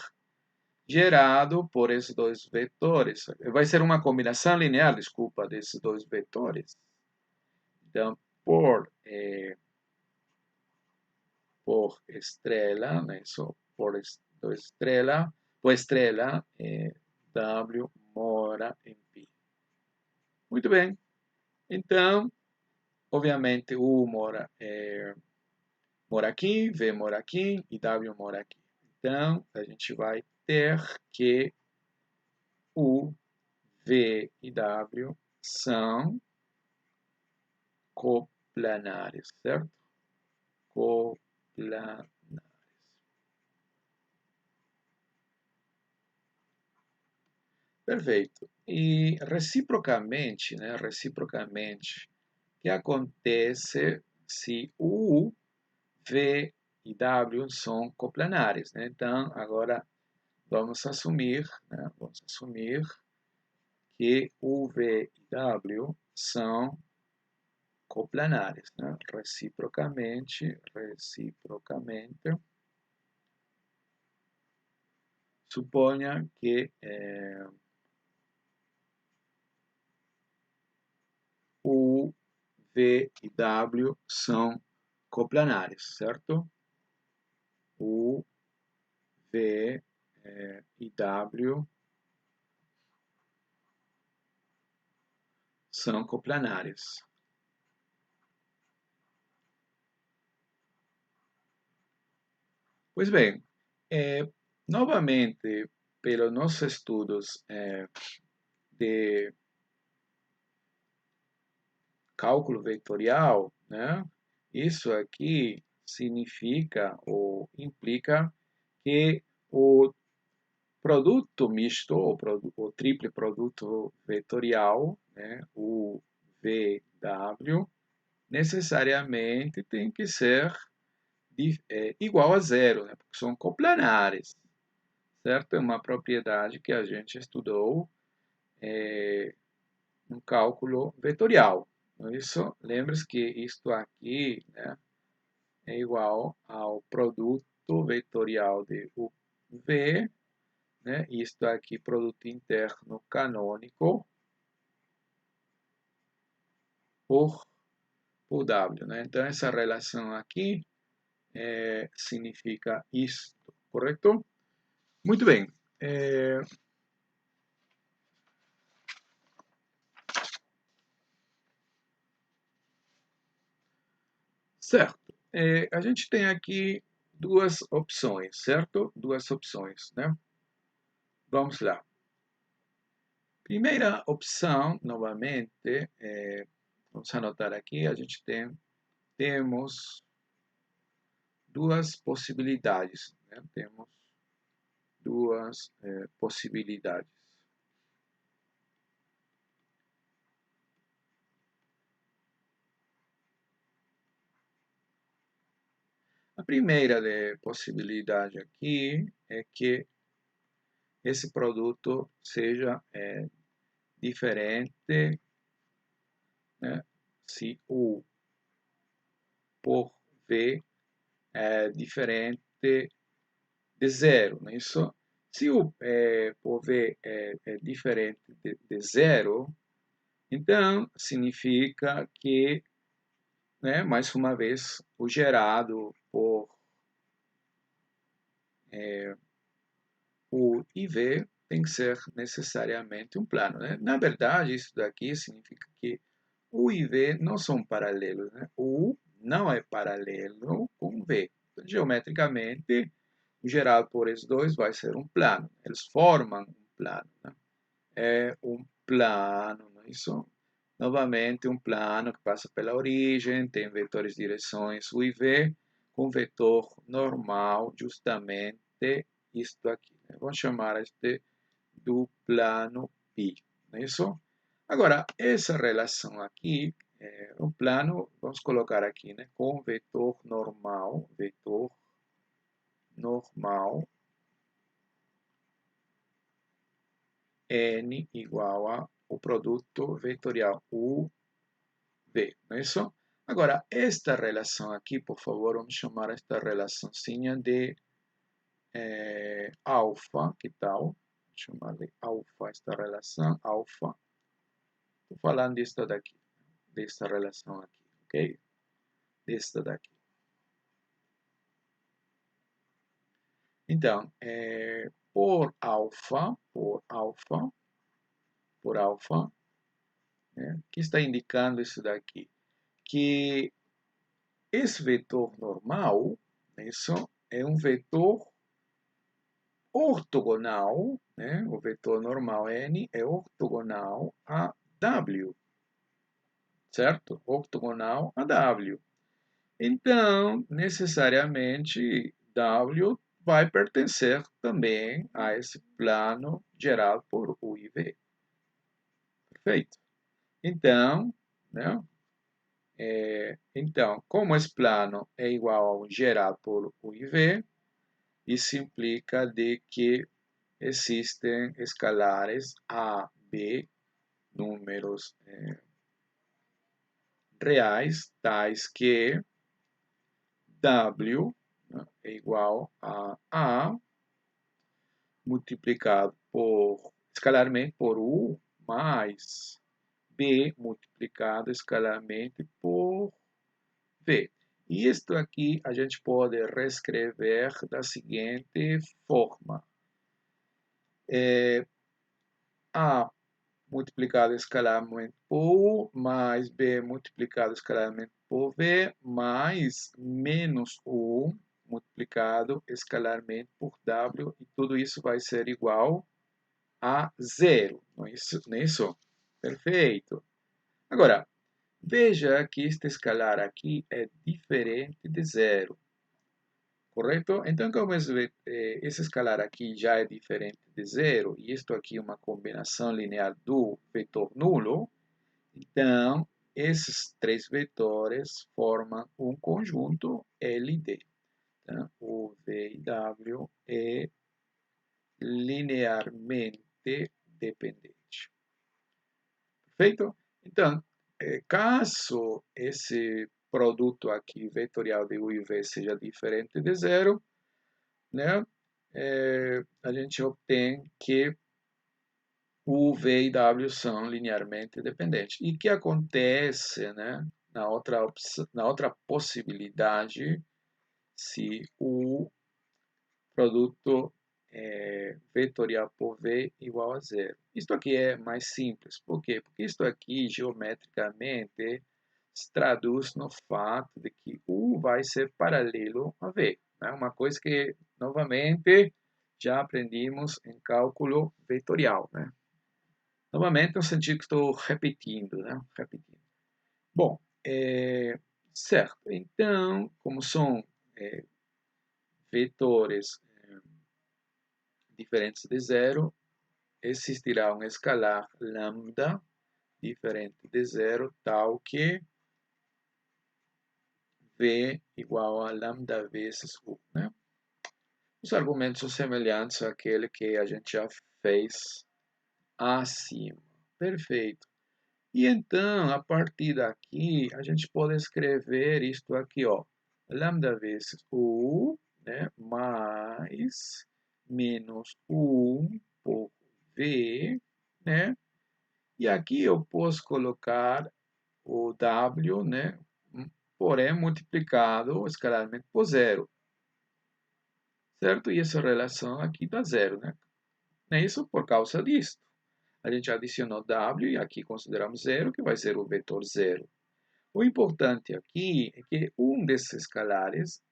gerado por esses dois vetores. Vai ser uma combinação linear, desculpa, desses dois vetores. Então, por estrela, né? Por estrela, W mora em π. Muito bem. Então, obviamente, U mora aqui, V mora aqui e W mora aqui. Então, a gente vai ter que U, V e W são coplanares, certo? Coplanares. Perfeito. E reciprocamente, né? Reciprocamente, o que acontece se U, V e W são coplanares, né? Então, agora vamos assumir, né? Vamos assumir que U, V e W são coplanares, né? Reciprocamente, suponha que U, V e W são coplanares, certo? U, V e W são coplanares. Pois bem, novamente, pelos nossos estudos de cálculo vetorial, né? isso aqui significa ou implica que o produto misto, o triplo produto vetorial, né, o VW, necessariamente tem que ser igual a zero, né, porque são coplanares, certo? É uma propriedade que a gente estudou no cálculo vetorial. Por isso, lembre-se que isto aqui, né, é igual ao produto vetorial de V, né? Isto aqui, produto interno canônico por, por W, né? Então, essa relação aqui significa isto, correto? Muito bem. Certo. A gente tem aqui duas opções, certo? Duas opções, né? Vamos lá. Primeira opção, novamente, vamos anotar aqui, a gente temos duas possibilidades, né? Temos duas possibilidades. A primeira possibilidade aqui é que esse produto seja diferente, né? Se U por V é diferente de zero, não é isso? Se o por V é diferente de zero, então significa que, né, mais uma vez, o gerado por o IV tem que ser necessariamente um plano, né? Na verdade, isso daqui significa que o e V não são paralelos, né? O U não é paralelo com o V. Então, geometricamente, o gerado por esses dois vai ser um plano. Eles formam um plano, né? É um plano, não é isso? Novamente, um plano que passa pela origem, tem vetores de direções U e V, com vetor normal, justamente isto aqui, né? Vamos chamar este do plano π, não é isso? Agora, essa relação aqui, um plano, vamos colocar aqui, né, com vetor normal, n igual a o produto vetorial UV, não é isso? Agora, esta relação aqui, por favor, vamos chamar esta relaçãozinha de alfa, que tal? Vou chamar de alfa esta relação, alfa. Estou falando disto daqui, desta relação aqui, ok? Desta daqui. Então, por alfa, né, que está indicando isso daqui? Que esse vetor normal, isso é um vetor ortogonal, né? O vetor normal n é ortogonal a W, certo? Ortogonal a W. Então, necessariamente, W vai pertencer também a esse plano gerado por U e V. Perfeito? Então, né? Então, como esse plano é igual ao gerado por U e V, isso implica de que existem escalares A, B, números reais, tais que W, né, é igual a A multiplicado por, escalarmente por U, mais B multiplicado escalarmente por V. E isto aqui a gente pode reescrever da seguinte forma. A multiplicado escalarmente por U, mais B multiplicado escalarmente por V, mais menos U multiplicado escalarmente por W, e tudo isso vai ser igual a zero, não é isso? Não é isso? Perfeito. Agora, Veja que este escalar aqui é diferente de zero, correto? Então, como esse escalar aqui já é diferente de zero, e isto aqui é uma combinação linear do vetor nulo, então, esses três vetores formam um conjunto LD. Então, o V e W é linearmente dependente. Perfeito? Então, caso esse produto aqui vetorial de U e V seja diferente de zero, né, a gente obtém que U, V e W são linearmente dependentes. E o que acontece, né, na outra possibilidade, se o produto vetorial por V igual a zero? Isto aqui é mais simples. Por quê? Porque isto aqui, geometricamente, se traduz no fato de que U vai ser paralelo a V. Né? Uma coisa que, novamente, já aprendimos em cálculo vetorial. Né? Novamente, no sentido que estou repetindo, né? Repetindo. Bom, certo. Então, como são vetores diferentes de zero, existirá um escalar lambda diferente de zero, tal que V igual a lambda vezes U. Né? Os argumentos são semelhantes àquele que a gente já fez acima. Perfeito. E então, a partir daqui, a gente pode escrever isto aqui, ó. Lambda vezes U, né, mais menos 1 por V, né? E aqui eu posso colocar o W, né, porém multiplicado escalarmente por zero, certo? E essa relação aqui dá zero, né? É isso por causa disso. A gente adicionou W e aqui consideramos zero, que vai ser o vetor zero. O importante aqui é que um desses escalares,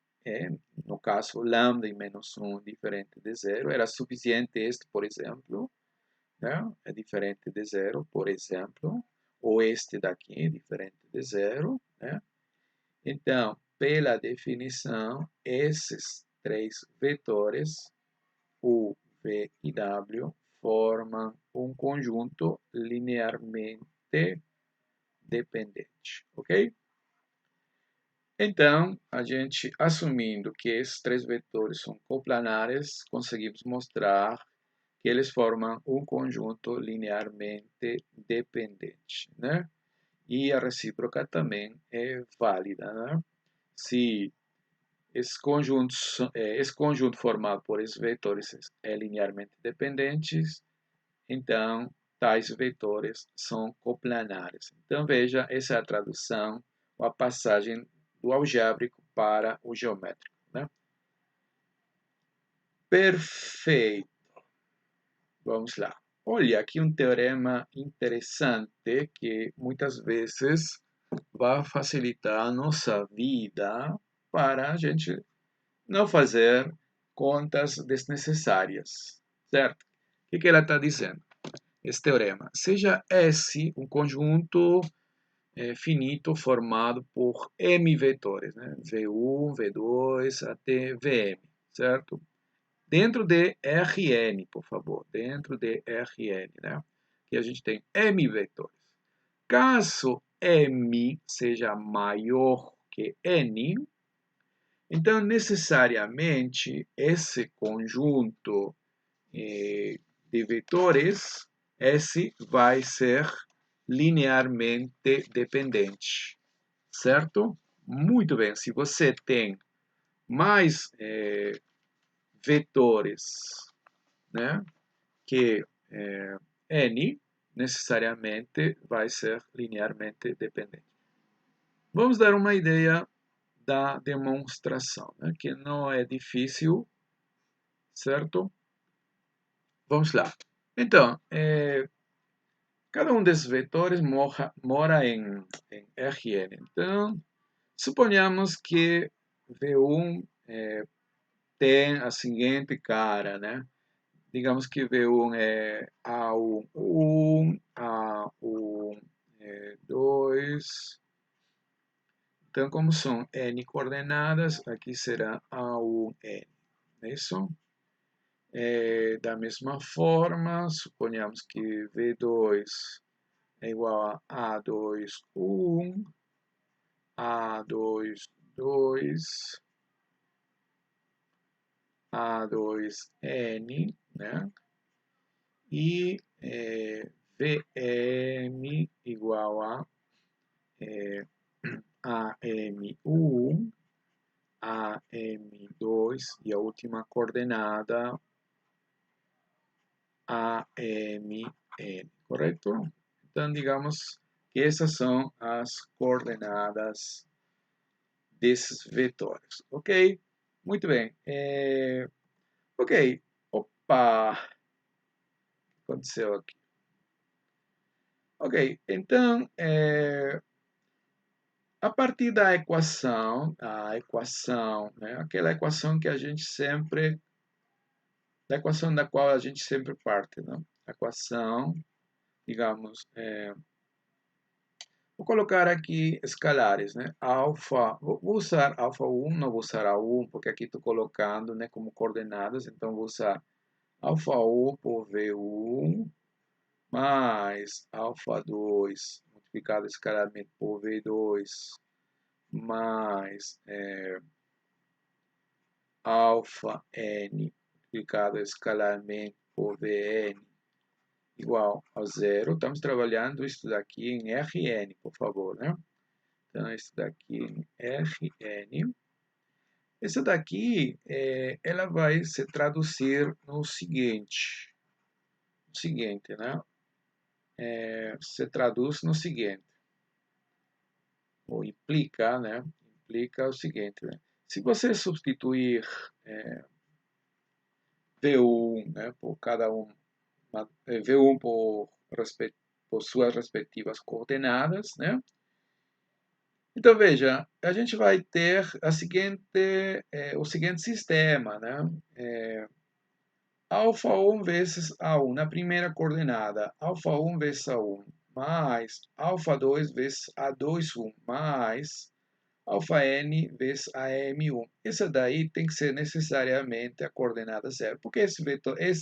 no caso lambda e menos 1 diferente de zero, era suficiente este, por exemplo, né? É diferente de zero, por exemplo, ou este daqui é diferente de zero, né? Então, pela definição, esses três vetores, U, V e W, formam um conjunto linearmente dependente, ok? Então, a gente, assumindo que esses três vetores são coplanares, conseguimos mostrar que eles formam um conjunto linearmente dependente, né? E a recíproca também é válida, né? Se esse conjunto formado por esses vetores é linearmente dependente, então tais vetores são coplanares. Então veja, essa é a tradução, ou a passagem do algébrico para o geométrico. Né? Perfeito. Vamos lá. Olha, aqui um teorema interessante que muitas vezes vai facilitar a nossa vida para a gente não fazer contas desnecessárias, certo? O que ela está dizendo? Esse teorema. Seja S um conjunto finito formado por M vetores, né? V1, V2 até Vm, certo? Dentro de Rn, por favor, dentro de Rn, né? Que a gente tem M vetores. Caso M seja maior que N, então necessariamente esse conjunto de vetores, S vai ser linearmente dependente, certo? Muito bem, se você tem mais vetores, né, que N, necessariamente vai ser linearmente dependente. Vamos dar uma ideia da demonstração, né, que não é difícil, certo? Vamos lá. Então, cada um desses vetores mora em Rn. Então, suponhamos que V1 tem a seguinte cara, né? Digamos que V1 é A1, A1, 2, Então, como são n coordenadas, aqui será A1n. É isso? Da mesma forma, suponhamos que V2 é igual a A2, A2, 2, A2n, né? E VM igual a AM1, AM2 e a última coordenada AMN, correto? Então, digamos que essas são as coordenadas desses vetores, ok? Muito bem. Ok. Opa! O que aconteceu aqui? Ok, então, a partir da equação, né, aquela equação que a gente sempre, da equação da qual a gente sempre parte, né? A equação, digamos, vou colocar aqui escalares, né? Alfa, vou usar alfa 1, não vou usar A1, porque aqui estou colocando, né, como coordenadas, então vou usar alfa 1 por V1 mais alfa 2 multiplicado escalarmente por V2 mais alfa n multiplicado escalarmente por Vn igual a zero. Estamos trabalhando isso daqui em Rn, por favor, né? Então, isso daqui em Rn. Essa daqui, ela vai se traduzir no seguinte. Né? Se traduz no seguinte. Ou implica, né? Implica o seguinte, né? Se você substituir V1, né, por cada um, V1 por suas respectivas coordenadas, né? Então, veja, a gente vai ter o seguinte sistema, né? Alfa 1 vezes A1 na primeira coordenada, alfa 1 vezes A1, mais alfa 2 vezes A2, 1, mais alfa n vezes AM1. Essa daí tem que ser necessariamente a coordenada zero, porque esse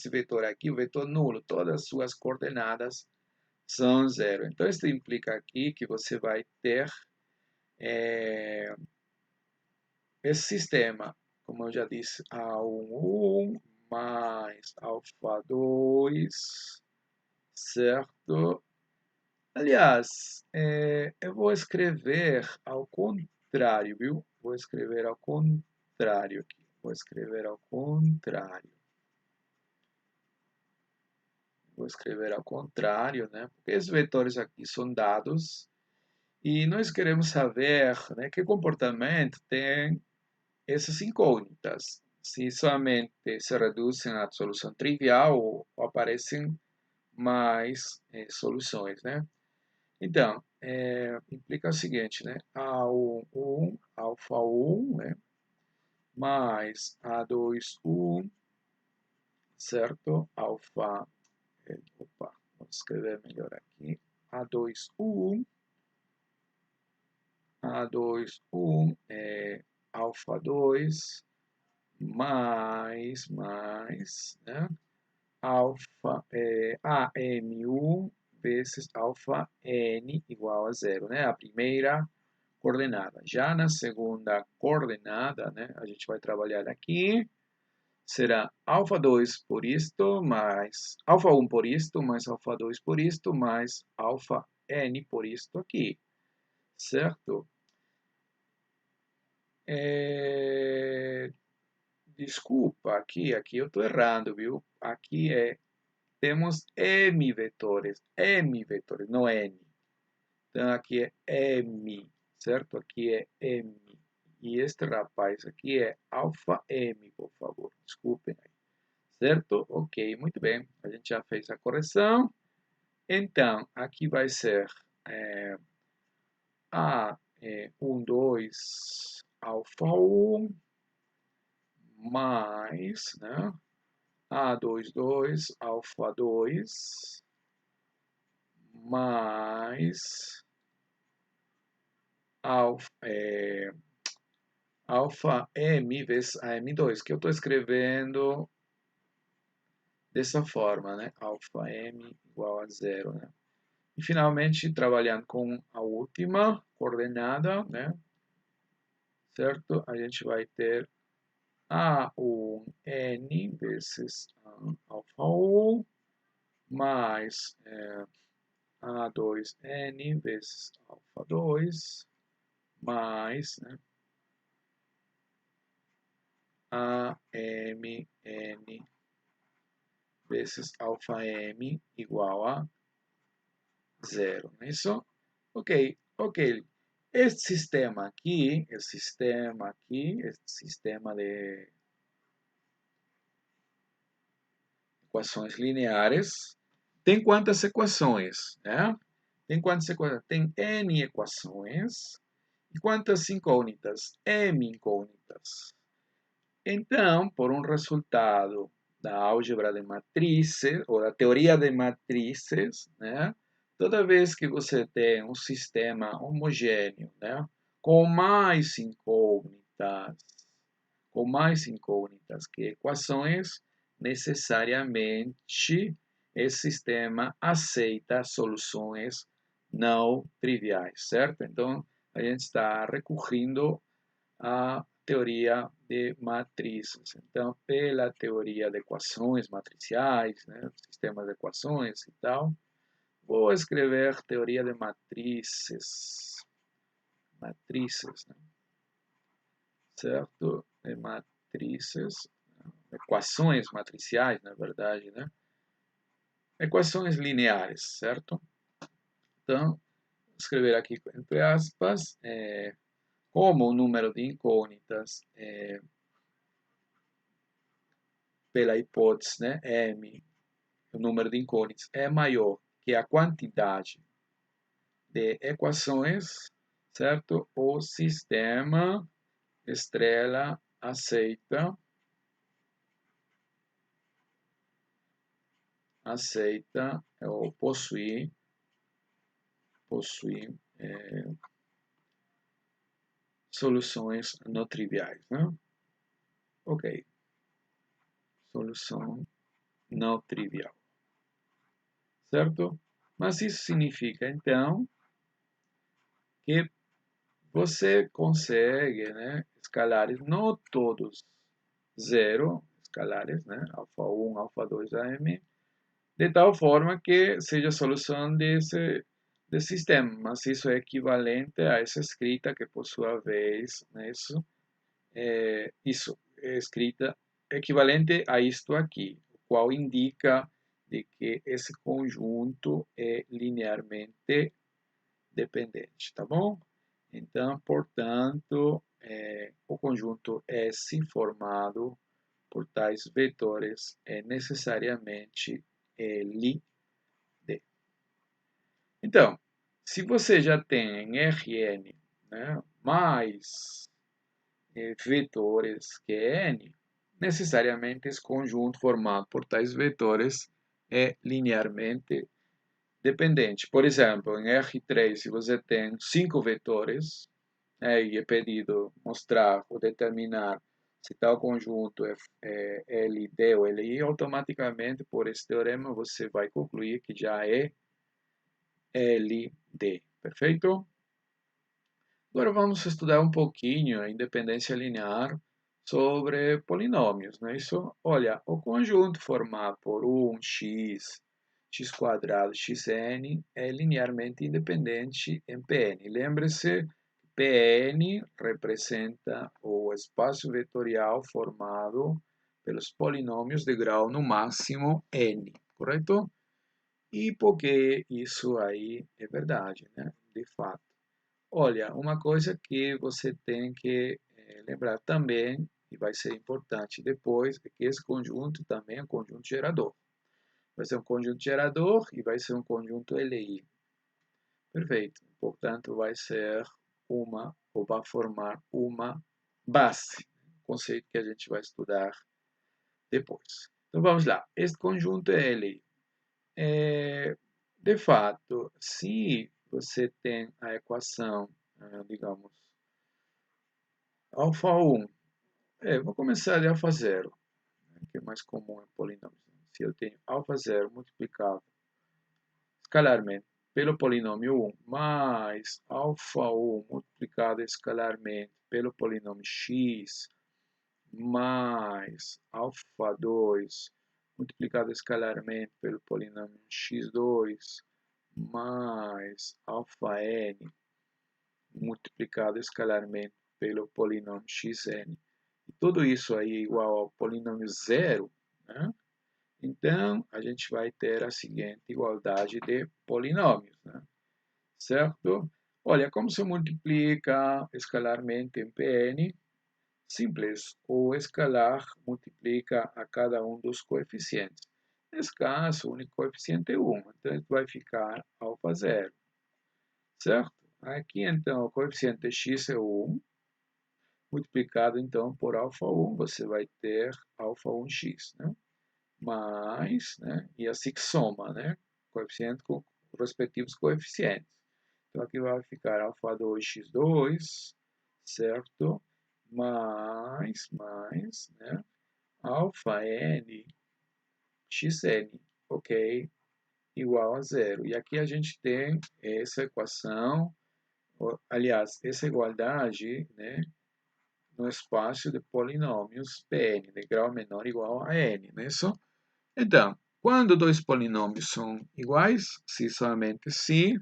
vetor aqui, o vetor nulo, todas as suas coordenadas são zero. Então, isso implica aqui que você vai ter esse sistema, como eu já disse, A1 mais alfa 2, certo? Aliás, eu vou escrever ao contrário, viu? Vou escrever ao contrário aqui. Vou escrever ao contrário. Vou escrever ao contrário, né? Porque esses vetores aqui são dados e nós queremos saber, né, que comportamento tem essas incógnitas. Se somente se reduzem à solução trivial ou aparecem mais soluções, né? Então, implica o seguinte, né? A1, alfa 1, né? Mais A2, 1, certo? Alfa, opa, vou escrever melhor aqui. A2, 1, A2, 1, alfa 2, mais, né? Alfa, AM1 vezes alfa n igual a zero, né? A primeira coordenada. Já na segunda coordenada, né? A gente vai trabalhar aqui. Será alfa 2 por isto, mais alfa 1 por isto, mais alfa 2 por isto, mais alfa n por isto aqui. Certo? Desculpa, aqui eu estou errando, viu? Aqui temos m vetores, não n. Então, aqui é m, certo? Aqui é m. E este rapaz aqui é alfa m, por favor. Desculpem aí. Certo? Ok, muito bem. A gente já fez a correção. Então, aqui vai ser A1, 2, alfa 1, mais, né? A2, 2, alfa 2, mais alfa M vezes AM2, que eu estou escrevendo dessa forma, né? Alfa M igual a zero, né? E finalmente, trabalhando com a última coordenada, né? Certo? A gente vai ter A1N vezes alfa 1 mais A2N vezes alfa 2 mais, né, AMN vezes alfa M igual a zero, não é isso? Ok, ok. Este sistema de equações lineares, tem quantas equações, né? Tem quantas equações? Tem N equações. E quantas incógnitas? M incógnitas. Então, por um resultado da álgebra de matrizes, ou da teoria de matrizes, né? Toda vez que você tem um sistema homogêneo, né? com mais incógnitas, que equações, necessariamente esse sistema aceita soluções não triviais, certo? Então, a gente está recorrendo à teoria de matrizes. Então, pela teoria de equações matriciais, né, sistemas de equações e tal, vou escrever teoria de matrizes, né, certo? De matrizes, equações matriciais, na verdade, né? Equações lineares, certo? Então, vou escrever aqui entre aspas, como o número de incógnitas pela hipótese, né, M, o número de incógnitas é maior que a quantidade de equações, certo? O sistema estrela aceita ou possui soluções não triviais, né? Ok, solução não trivial, certo? Mas isso significa, então, que você consegue, né, escalares, não todos zero, escalares, né, alfa 1, alfa 2, AM, de tal forma que seja a solução desse sistema, mas isso é equivalente a essa escrita que, por sua vez, né, isso é escrita equivalente a isto aqui, o qual indica de que esse conjunto é linearmente dependente, tá bom? Então, portanto, o conjunto S formado por tais vetores é necessariamente LD. Então, se você já tem em Rn, né, mais vetores que N, necessariamente esse conjunto formado por tais vetores é linearmente dependente. Por exemplo, em R3, se você tem 5 vetores, e é pedido mostrar ou determinar se tal conjunto é LD ou LI, automaticamente, por esse teorema, você vai concluir que já é LD. Perfeito? Agora vamos estudar um pouquinho a independência linear sobre polinômios, não é isso? Olha, o conjunto formado por 1x, x quadrado, xn é linearmente independente em Pn. Lembre-se, Pn representa o espaço vetorial formado pelos polinômios de grau no máximo n, correto? E por que isso aí é verdade, né? De fato. Olha, uma coisa que você tem que lembrar também, e vai ser importante depois, é que esse conjunto também é um conjunto gerador. Vai ser um conjunto gerador e vai ser um conjunto LI. Perfeito. Portanto, vai ser ou vai formar uma base. Conceito que a gente vai estudar depois. Então, vamos lá. Este conjunto é LI. De fato, se você tem a equação digamos, alfa 1. Vou começar de alfa 0, que é mais comum em polinômios. Se eu tenho alfa 0 multiplicado escalarmente pelo polinômio 1 mais alfa 1 multiplicado escalarmente pelo polinômio x mais alfa 2 multiplicado escalarmente pelo polinômio x2 mais alfa n multiplicado escalarmente pelo polinômio xn. E tudo isso aí é igual ao polinômio zero, né? Então, a gente vai ter a seguinte igualdade de polinômios, né? Certo? Olha, como se multiplica escalarmente em Pn? Simples, o escalar multiplica a cada um dos coeficientes. Nesse caso, o único coeficiente é 1, então vai ficar alfa 0, certo? Aqui, então, o coeficiente x é 1, multiplicado, então, por alfa 1, você vai ter alfa 1x, né? Mais, né? E assim que soma, né? Coeficiente com os respectivos coeficientes. Então, aqui vai ficar alfa 2x2, certo? Mais, né? Alfa n xn, ok? Igual a zero. E aqui a gente tem essa equação, aliás, essa igualdade, né? No espaço de polinômios Pn, de grau menor ou igual a n, não é isso? Então, quando dois polinômios são iguais, se somente se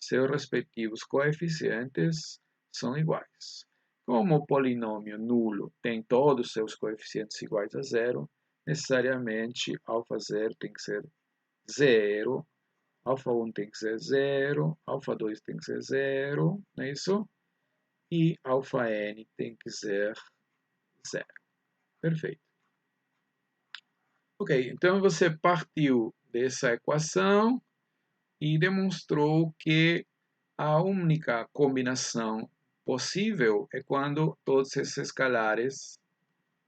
seus respectivos coeficientes são iguais. Como o polinômio nulo tem todos os seus coeficientes iguais a zero, necessariamente alfa 0 tem que ser zero, alfa 1 tem que ser zero, alfa 2 tem que ser zero, não é isso? E alfa n tem que ser zero. Perfeito. Ok, então você partiu dessa equação e demonstrou que a única combinação possível é quando todos esses escalares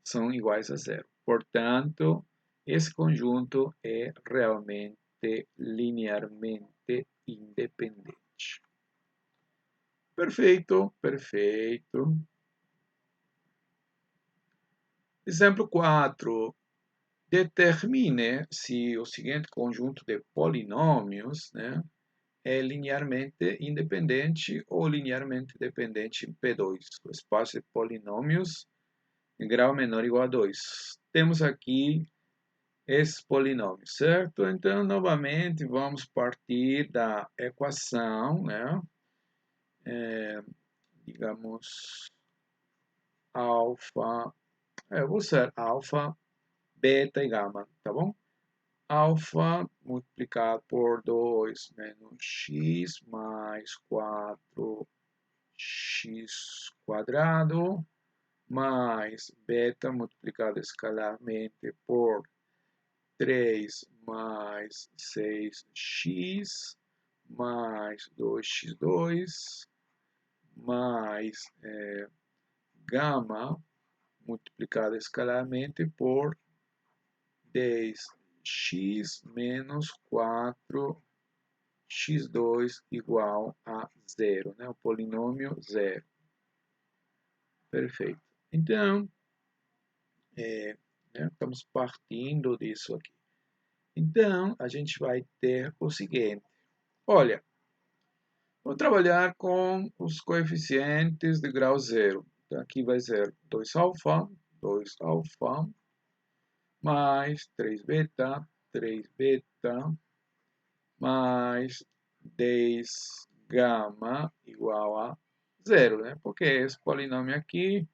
são iguais a zero. Portanto, esse conjunto é realmente linearmente independente. Perfeito, perfeito. Exemplo 4. Determine se o seguinte conjunto de polinômios, né, é linearmente independente ou linearmente dependente em P2, o espaço de polinômios em grau menor ou igual a 2. Temos aqui esses polinômios, certo? Então, novamente, vamos partir da equação, né? Digamos, alfa, eu vou usar alfa, beta e gama, tá bom? Alfa multiplicado por 2 menos x mais 4x quadrado mais beta multiplicado escalarmente por 3 mais 6x mais 2x2 mais gama multiplicado escalarmente por 10x menos 4x2 igual a zero, né? O polinômio zero. Perfeito. Então, né, estamos partindo disso aqui. Então, a gente vai ter o seguinte. Olha, vou trabalhar com os coeficientes de grau zero. Então, aqui vai ser 2 alfa, mais 3 beta, mais 10 gama igual a zero, né? Porque esse polinômio aqui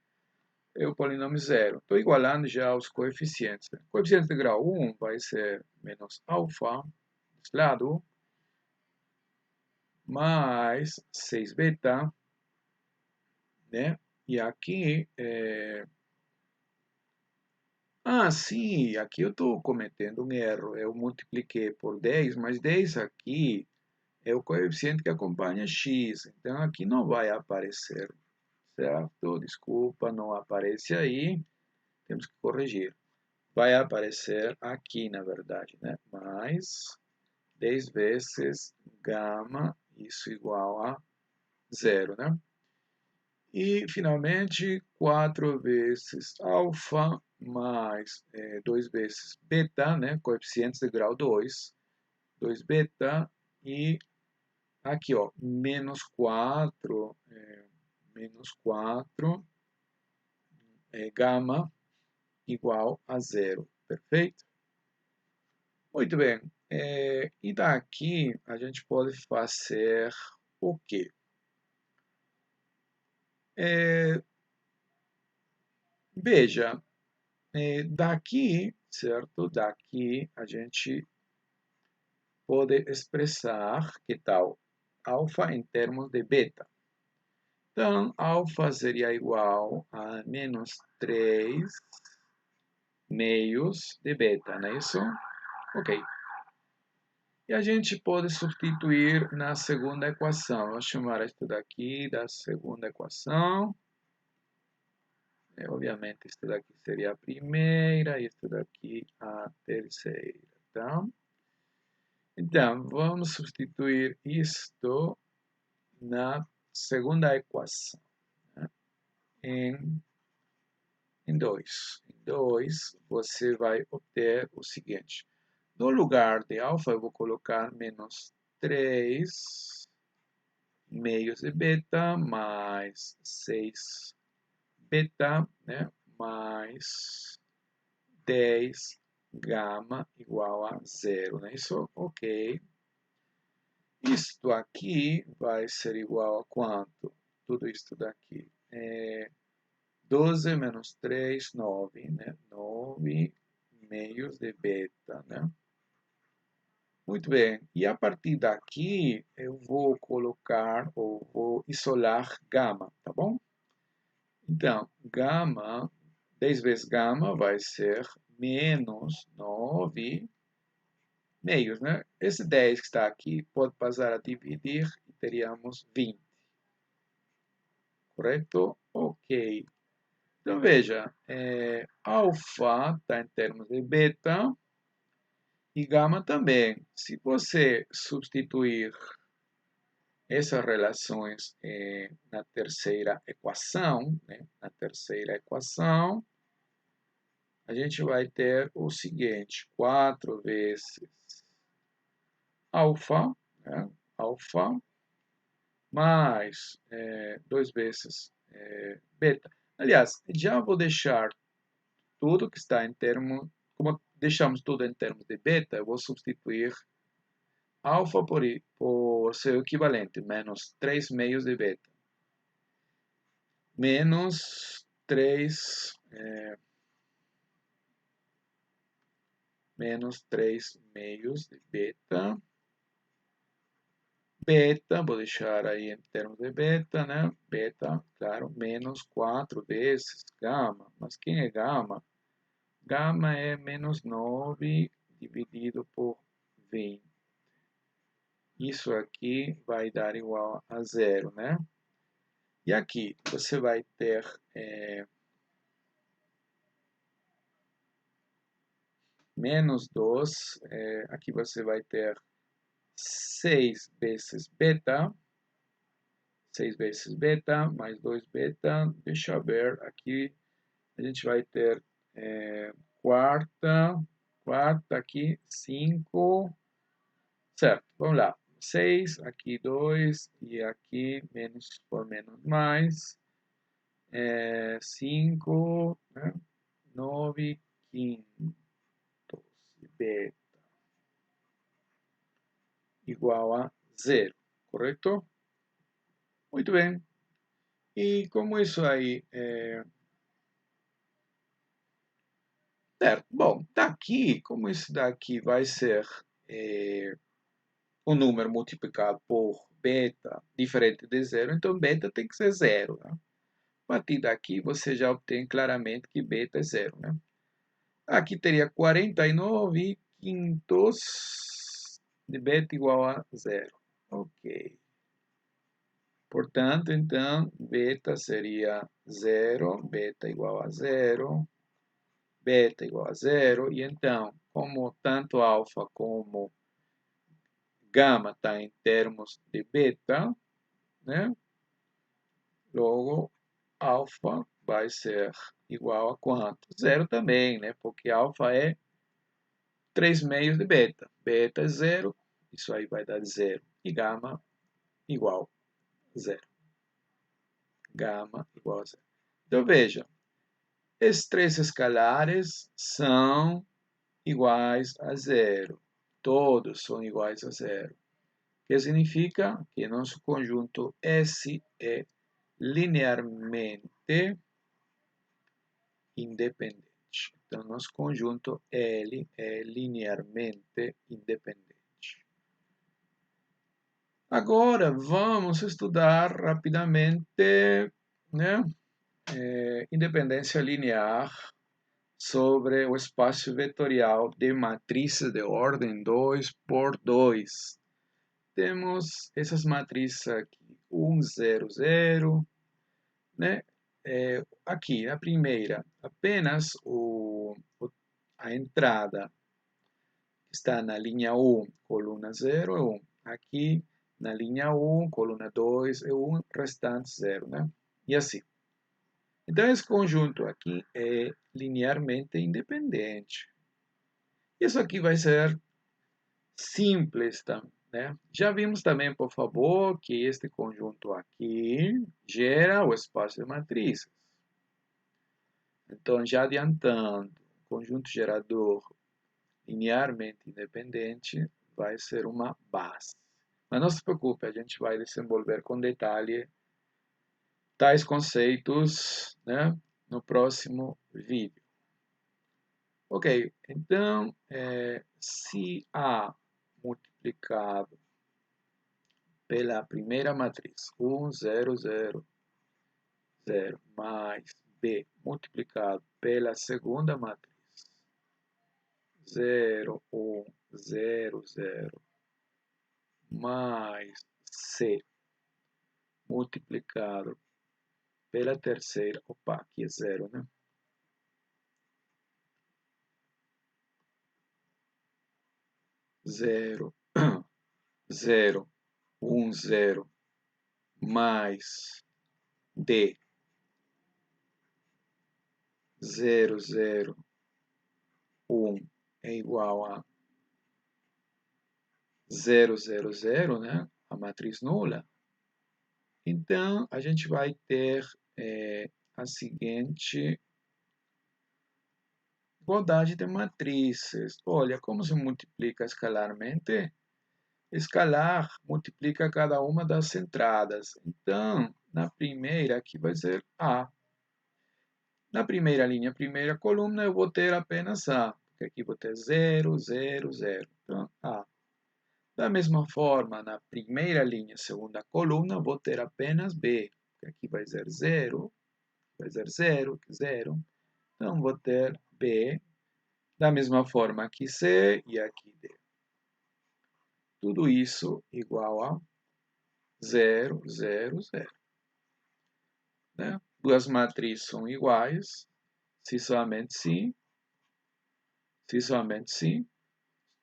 é o polinômio zero. Estou igualando já os coeficientes, né? O coeficiente de grau 1 vai ser menos alfa, desse lado, mais 6 beta, né? E aqui, sim, aqui eu estou cometendo um erro. Eu multipliquei por 10, mas 10 aqui é o coeficiente que acompanha x. Então, aqui não vai aparecer, certo? Desculpa, não aparece aí. Temos que corrigir. Vai aparecer aqui, na verdade, né? Mais 10 vezes gama, isso igual a zero, né? E, finalmente, 4 vezes alfa mais 2 vezes beta, né? Coeficientes de grau 2, 2 beta, e aqui, ó, menos 4 gama igual a zero, perfeito? Muito bem, e daqui a gente pode fazer o quê? Veja, daqui, certo? Daqui a gente pode expressar que tal alfa em termos de beta. Então, alfa seria igual a menos 3 meios de beta, não é isso? Ok. E a gente pode substituir na segunda equação. Vou chamar isso daqui da segunda equação. Obviamente, isso daqui seria a primeira e isso daqui a terceira. Tá? Então, vamos substituir isto na segunda equação, né? Em 2. Em 2, você vai obter o seguinte. No lugar de alfa, eu vou colocar menos 3 meios de beta mais 6 beta, né? Mais 10 gama igual a zero, né? Isso, ok. Isto aqui vai ser igual a quanto? Tudo isto daqui. 12 menos 3, 9, né? 9 meios de beta, né? Muito bem. E a partir daqui, eu vou colocar, ou vou isolar gama, tá bom? Então, gama, 10 vezes gama vai ser menos 9 meios, né? Esse 10 que está aqui pode passar a dividir e teríamos 20. Correto? Ok. Então, veja, alfa está em termos de beta e gama também. Se você substituir essas relações na terceira equação, né? Na terceira equação, a gente vai ter o seguinte, 4 vezes alfa, né? Alfa, mais 2 vezes beta. Aliás, já vou deixar tudo que está em termos, como deixamos tudo em termos de beta, eu vou substituir alfa por seu equivalente, menos 3 meios de beta. Menos 3 meios de beta. Beta, vou deixar aí em termos de beta, né? Beta, claro, menos 4 vezes gama. Mas quem é gama? Gama é menos 9 dividido por 20. Isso aqui vai dar igual a zero, né? E aqui você vai ter menos 2. Aqui você vai ter 6 vezes beta. 6 vezes beta, mais 2 beta. Deixa eu ver aqui. A gente vai ter quarta aqui, 5. Certo, vamos lá. 6, aqui 2, e aqui menos por menos mais. 5, né? 9 quintos beta igual a zero, correto? Muito bem. E como isso aí certo, bom, daqui, como isso daqui vai ser um número multiplicado por beta diferente de zero, então beta tem que ser zero, né? A partir daqui você já obtém claramente que beta é zero, né? Aqui teria 49 quintos de beta igual a zero. Ok. Portanto, então, beta seria zero, beta igual a zero, beta igual a zero. E então, como tanto alfa como gama está em termos de beta, né? Logo, alfa vai ser igual a quanto? Zero também, né? Porque alfa é 3 meios de beta. Beta é zero, isso aí vai dar zero. E gama igual a zero. Gama igual a zero. Então veja, esses três escalares são iguais a zero. Todos são iguais a zero. O que significa que nosso conjunto S é linearmente independente. Então, nosso conjunto L é linearmente independente. Agora, vamos estudar rapidamente, né, independência linear sobre o espaço vetorial de matrizes de ordem 2 por 2. Temos essas matrizes aqui, 1, 0, 0, né? Aqui, a primeira, apenas a entrada está na linha 1, coluna 0 é 1. Aqui, na linha 1, coluna 2 é 1, restante 0, né? E assim. Então, esse conjunto aqui é linearmente independente. Isso aqui vai ser simples, tá? Né? Já vimos também, por favor, que este conjunto aqui gera o espaço de matrizes. Então, já adiantando, o conjunto gerador linearmente independente vai ser uma base. Mas não se preocupe, a gente vai desenvolver com detalhe tais conceitos, né, no próximo vídeo. Ok, então, se A multiplicado pela primeira matriz, 1, 0, 0, 0, mais B multiplicado pela segunda matriz, 0, 1, 0, 0, mais C multiplicado pela terceira, opa, aqui é 0, né? 0, 0, 1, 0, mais D, 0, 0, 1 é igual a 0, 0, 0, né? A matriz nula. Então, a gente vai ter a seguinte igualdade de matrizes. Olha, como se multiplica escalarmente? Escalar multiplica cada uma das entradas. Então, na primeira, aqui vai ser A. Na primeira linha, primeira coluna, eu vou ter apenas A. Porque aqui vou ter 0, 0, 0. Então, A. Da mesma forma, na primeira linha, segunda coluna, vou ter apenas B. Porque aqui vai ser 0, vai ser 0, 0. Então, vou ter B. Da mesma forma, aqui C e aqui D. Tudo isso igual a 0, 0, 0. Né? Duas matrizes são iguais, se somente sim,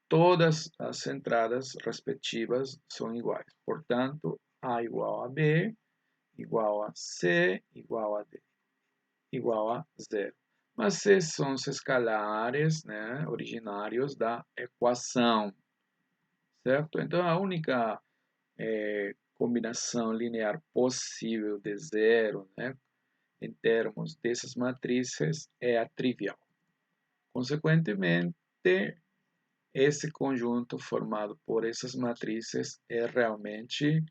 todas as entradas respectivas são iguais. Portanto, A igual a B, igual a C, igual a D, igual a 0. Mas esses são os escalares, né, originários da equação, certo? Então, a única combinação linear possível de zero, né, em termos dessas matrizes, é a trivial. Consequentemente, esse conjunto formado por essas matrizes é realmente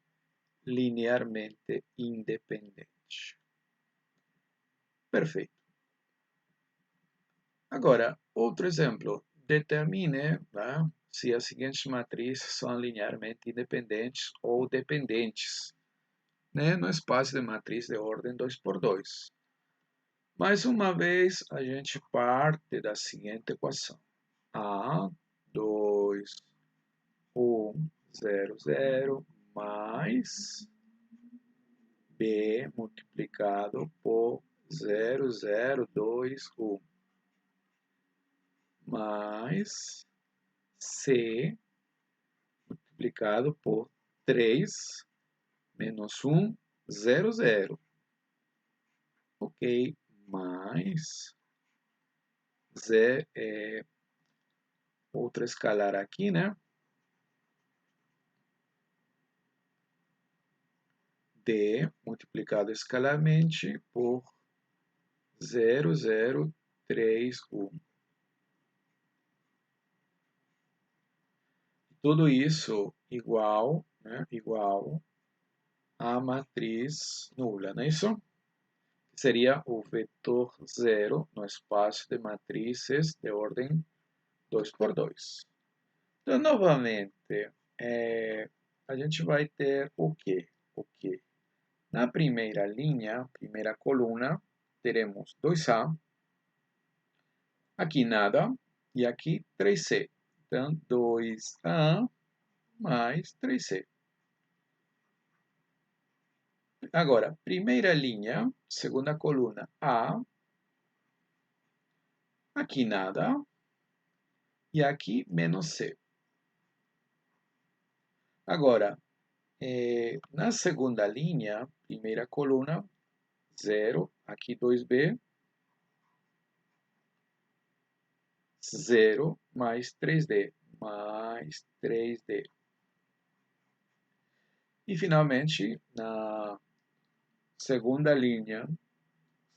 linearmente independente. Perfeito. Agora, outro exemplo. Determine, né, se as seguintes matrizes são linearmente independentes ou dependentes, né, no espaço de matriz de ordem 2 por 2. Mais uma vez, a gente parte da seguinte equação. A, 2, 1, 0, 0, mais B multiplicado por 0, 0, 2, 1, mais C multiplicado por 3 menos 1, 0, 0. Ok, mais Z, outra escalar aqui, né? D multiplicado escalarmente por 0,031. Tudo isso igual, né, igual à matriz nula, não é isso? Seria o vetor zero no espaço de matrizes de ordem 2 por 2. Então, novamente, a gente vai ter o quê? O quê? Na primeira linha, primeira coluna, teremos 2A, aqui nada, e aqui 3C. Então, 2A mais 3C. Agora, primeira linha, segunda coluna, A, aqui nada, e aqui menos C. Agora, na segunda linha, primeira coluna, 0, aqui 2B, 0 mais 3D, mais 3D. E finalmente, na segunda linha,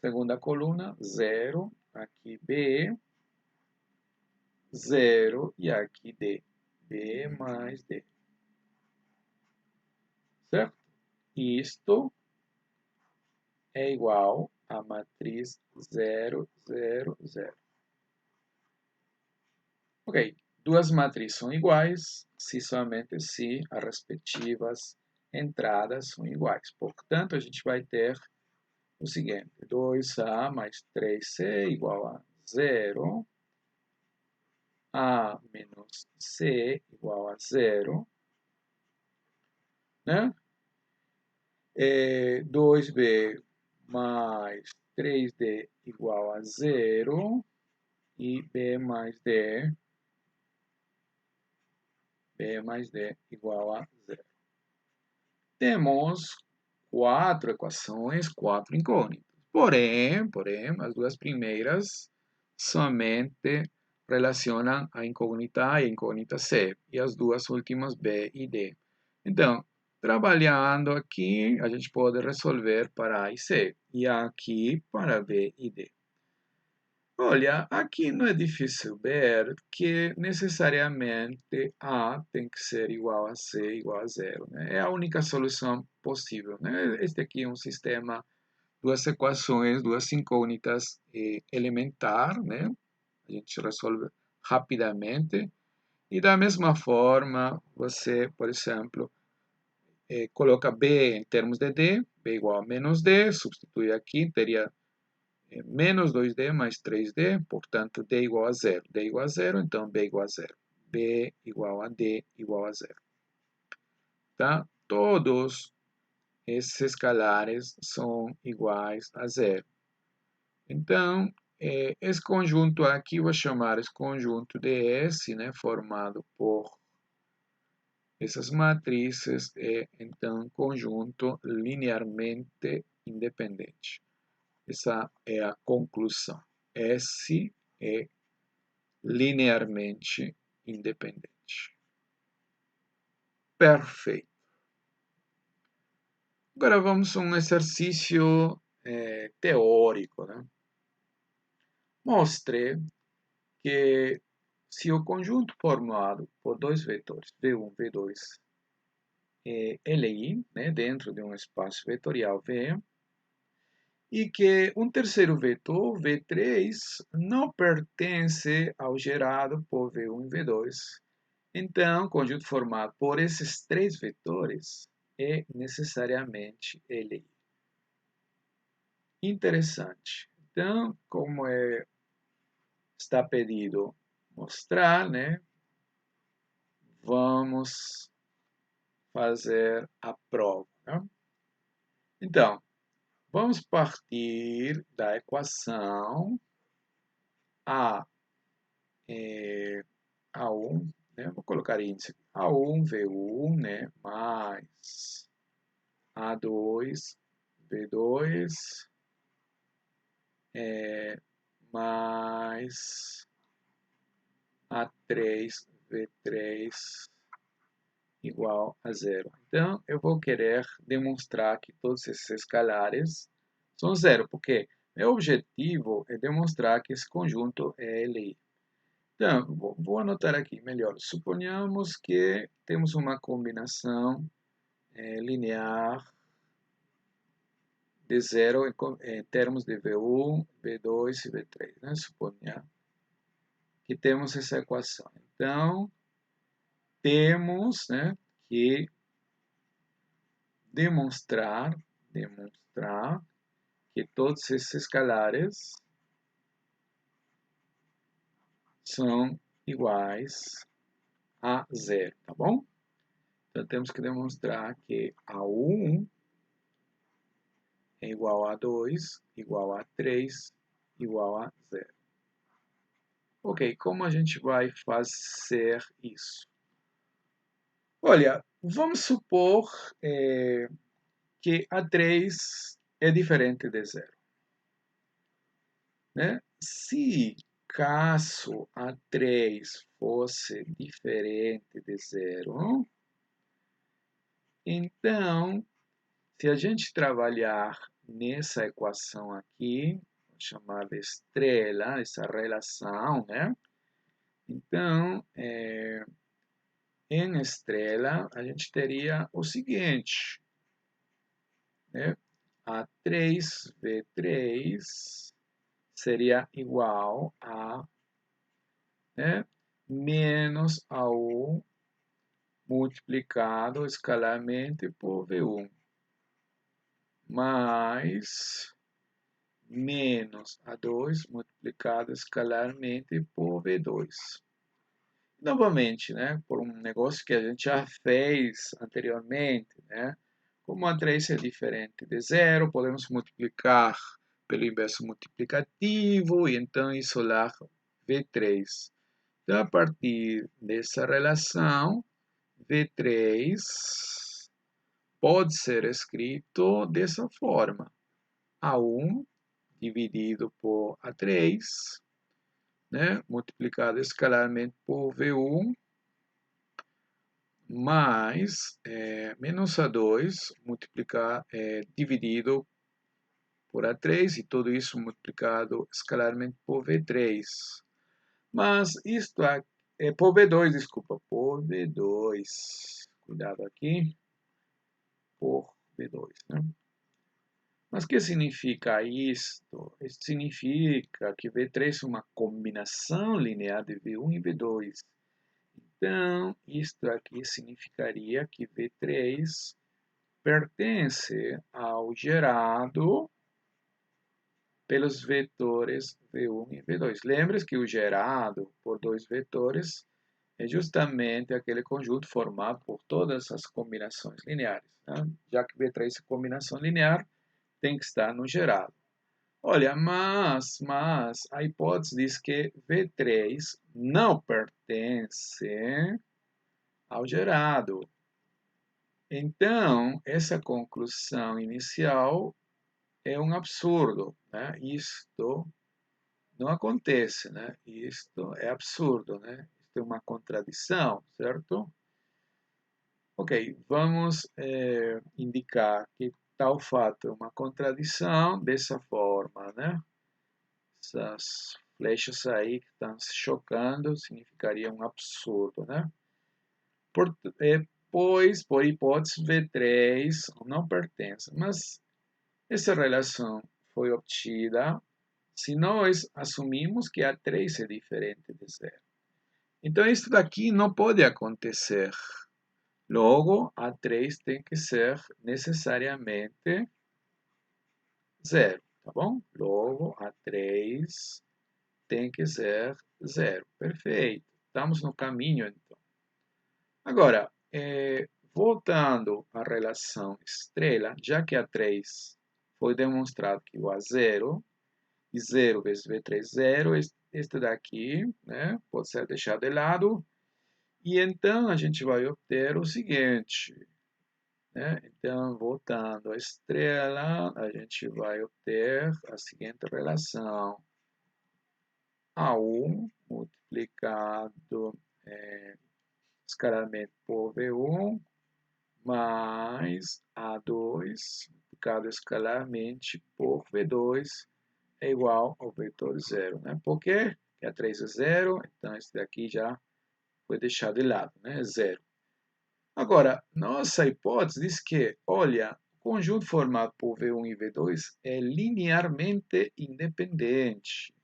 segunda coluna, 0, aqui B, 0 e aqui D, B mais D. Certo? Isto é igual à matriz 0, 0, 0. Ok, duas matrizes são iguais se somente se as respectivas entradas são iguais. Portanto, a gente vai ter o seguinte: 2A mais 3C igual a 0, A menos C igual a 0, né? 2B mais 3D igual a 0 e B mais D igual a 0. Temos quatro equações, quatro incógnitas. Porém, as duas primeiras somente relacionam a incógnita A e a incógnita C, e as duas últimas B e D. Então, trabalhando aqui, a gente pode resolver para A e C, e aqui para B e D. Olha, aqui não é difícil ver que necessariamente A tem que ser igual a C igual a zero, né? É a única solução possível, né? Este aqui é um sistema, duas equações, duas incógnitas elementar, né? A gente resolve rapidamente. E da mesma forma, você, por exemplo, coloca B em termos de D, B igual a menos D, substitui aqui, teria menos 2D mais 3D, portanto, D igual a zero. D igual a zero, então B igual a zero. B igual a D igual a zero. Tá? Todos esses escalares são iguais a zero. Então, esse conjunto aqui, vou chamar esse conjunto de S, né, formado por essas matrizes, é, então, conjunto linearmente independente. Essa é a conclusão. S é linearmente independente. Perfeito. Agora vamos a um exercício teórico, né? Mostre que se o conjunto formado por dois vetores, V1 e V2, é Li, né, dentro de um espaço vetorial V, e que um terceiro vetor, V3, não pertence ao gerado por V1 e V2. Então, o conjunto formado por esses três vetores é necessariamente Li. Interessante. Então, como está pedido mostrar, né? Vamos fazer a prova, né? Então, vamos partir da equação A, A1, né? Vou colocar índice A1, V1, né? Mais A2, V2, mais A3 V3 igual a zero. Então, eu vou querer demonstrar que todos esses escalares são zero, porque meu objetivo é demonstrar que esse conjunto é LI. Então, vou anotar aqui melhor. Suponhamos que temos uma combinação linear de zero em termos de V1, V2 e V3. Né? Suponha que temos essa equação. Então, temos, né, que demonstrar que todos esses escalares são iguais a zero, tá bom? Então, temos que demonstrar que A1 é igual a 2, igual a 3, igual a zero. Ok, como a gente vai fazer isso? Olha, vamos supor que A3 é diferente de zero. Né? Se caso A3 fosse diferente de zero, então, se a gente trabalhar nessa equação aqui, vou chamar de estrela, essa relação, né? Então, em estrela, a gente teria o seguinte, né? A3V3 seria igual a, né, menos A1 multiplicado escalarmente por V1 mais menos A2 multiplicado escalarmente por V2. Novamente, né, por um negócio que a gente já fez anteriormente, né, como A3 é diferente de zero, podemos multiplicar pelo inverso multiplicativo e então isolar V3. Então, a partir dessa relação, V3 pode ser escrito dessa forma. A1 dividido por A3, né, multiplicado escalarmente por V1, mais menos A2 dividido por A3, e tudo isso multiplicado escalarmente por V3. Mas isto é por V2, desculpa, por V2. Cuidado aqui, por V2, né? Mas o que significa isto? Isso significa que V3 é uma combinação linear de V1 e V2. Então, isto aqui significaria que V3 pertence ao gerado pelos vetores V1 e V2. Lembre-se que o gerado por dois vetores é justamente aquele conjunto formado por todas as combinações lineares. Né? Já que V3 é combinação linear, tem que estar no gerado. Olha, mas a hipótese diz que V3 não pertence ao gerado. Então, essa conclusão inicial é um absurdo, né? Isto não acontece, né? Isto é absurdo, né? Isto é uma contradição, certo? Ok, vamos indicar que tal fato é uma contradição dessa forma, né? Essas flechas aí que estão se chocando significaria um absurdo, né? Pois, por hipótese, V3 não pertence, mas essa relação foi obtida se nós assumimos que A3 é diferente de zero. Então, isso daqui não pode acontecer. Logo, A3 tem que ser necessariamente zero, tá bom? Logo, A3 tem que ser zero. Perfeito. Estamos no caminho, então. Agora, voltando à relação estrela, já que A3 foi demonstrado que igual a zero, e 0 vezes V3, 0, este daqui, né, pode ser deixado de lado, e então a gente vai obter o seguinte, né? Então, voltando à estrela, a gente vai obter a seguinte relação. A1 multiplicado escalarmente por V1 mais A2 multiplicado escalarmente por V2 é igual ao vetor zero, né? Por quê? Porque A3 é zero, então esse daqui já foi deixado de lado, né? Zero. Agora, nossa hipótese diz que, olha, o conjunto formado por V1 e V2 é linearmente independente,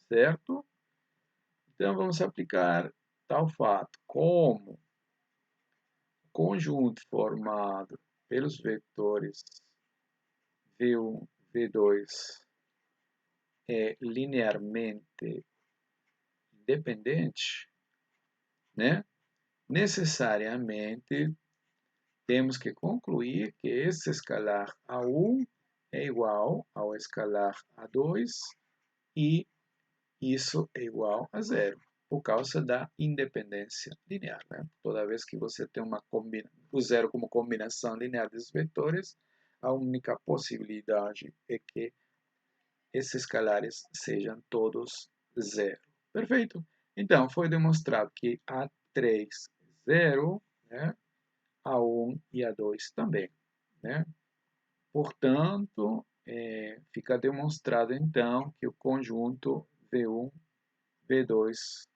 certo? Então, vamos aplicar tal fato. Como o conjunto formado pelos vetores V1 e V2 é linearmente independente, né? Necessariamente temos que concluir que esse escalar A1 é igual ao escalar A2 e isso é igual a zero, por causa da independência linear, né? Toda vez que você tem o zero como combinação linear dos vetores, a única possibilidade é que esses escalares sejam todos zero. Perfeito? Então, foi demonstrado que A3 é zero, né? A1 e A2 também, né? Portanto, fica demonstrado então que o conjunto V1, V2,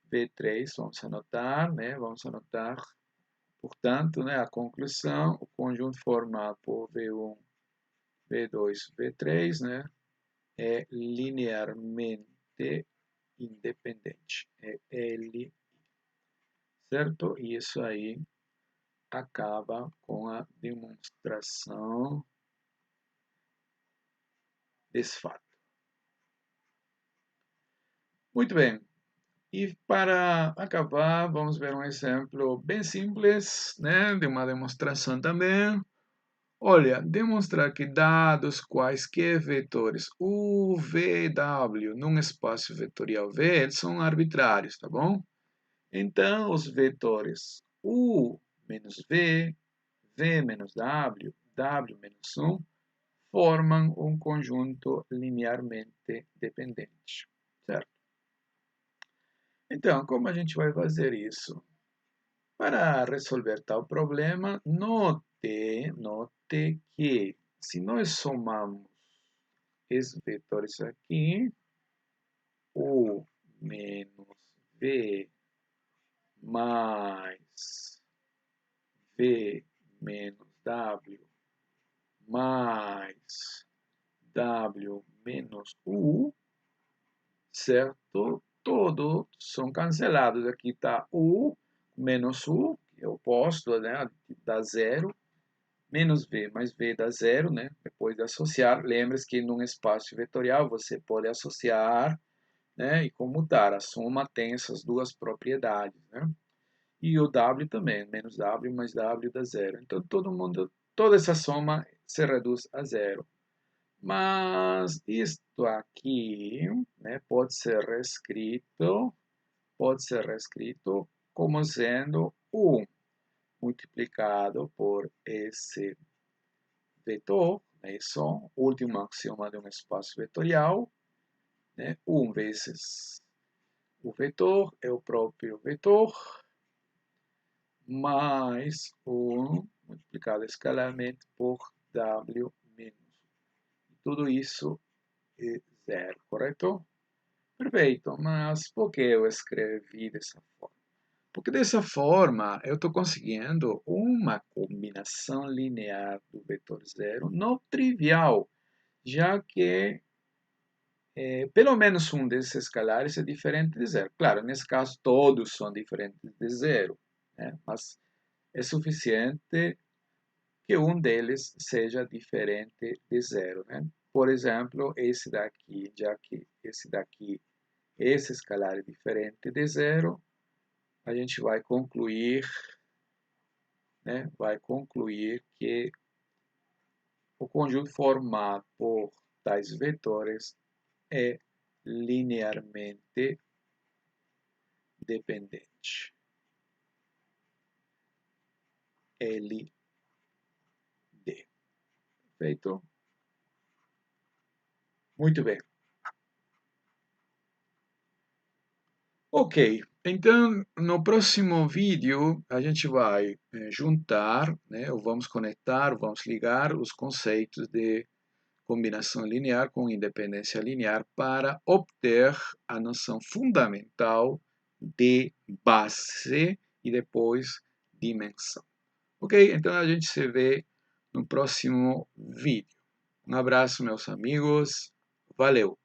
V3, vamos anotar, né? Vamos anotar, portanto, né, a conclusão, o conjunto formado por V1, V2, V3, né, é linearmente independente, é L, certo? E isso aí acaba com a demonstração desse fato. Muito bem. E para acabar, vamos ver um exemplo bem simples, né, de uma demonstração também. Olha, demonstrar que dados quaisquer vetores U, V, W num espaço vetorial V, eles são arbitrários, tá bom? Então, os vetores U menos V, V menos W, W menos 1, formam um conjunto linearmente dependente, certo? Então, como a gente vai fazer isso? Para resolver tal problema, note que se nós somamos esses vetores aqui, U menos V mais V menos W mais W menos U, certo? Todos são cancelados. Aqui está U menos U, que é o oposto, né? Dá zero. Menos V mais V dá zero, né? Depois de associar, lembre-se que num espaço vetorial você pode associar, né, e comutar. A soma tem essas duas propriedades, né? E o W também, menos W mais W dá zero. Então toda essa soma se reduz a zero. Mas isto aqui, né, pode ser reescrito como sendo 1 multiplicado por esse vetor, né, isso, último axioma de um espaço vetorial, né, 1 vezes o vetor é o próprio vetor, mais 1 multiplicado escalarmente por W menos. Tudo isso é zero, correto? Perfeito, mas por que eu escrevi dessa forma? Porque dessa forma eu estou conseguindo uma combinação linear do vetor zero não trivial, já que pelo menos um desses escalares é diferente de zero. Claro, nesse caso todos são diferentes de zero, né? Mas é suficiente que um deles seja diferente de zero, né? Por exemplo, esse daqui, já que esse escalar é diferente de zero, a gente vai concluir, né? Vai concluir que o conjunto formado por tais vetores é linearmente dependente. L Feito. Muito bem. Ok, então no próximo vídeo a gente vai juntar, né, ou vamos conectar, vamos ligar os conceitos de combinação linear com independência linear para obter a noção fundamental de base e depois dimensão. Ok? Então a gente se vê no próximo vídeo. Um abraço, meus amigos. Valeu!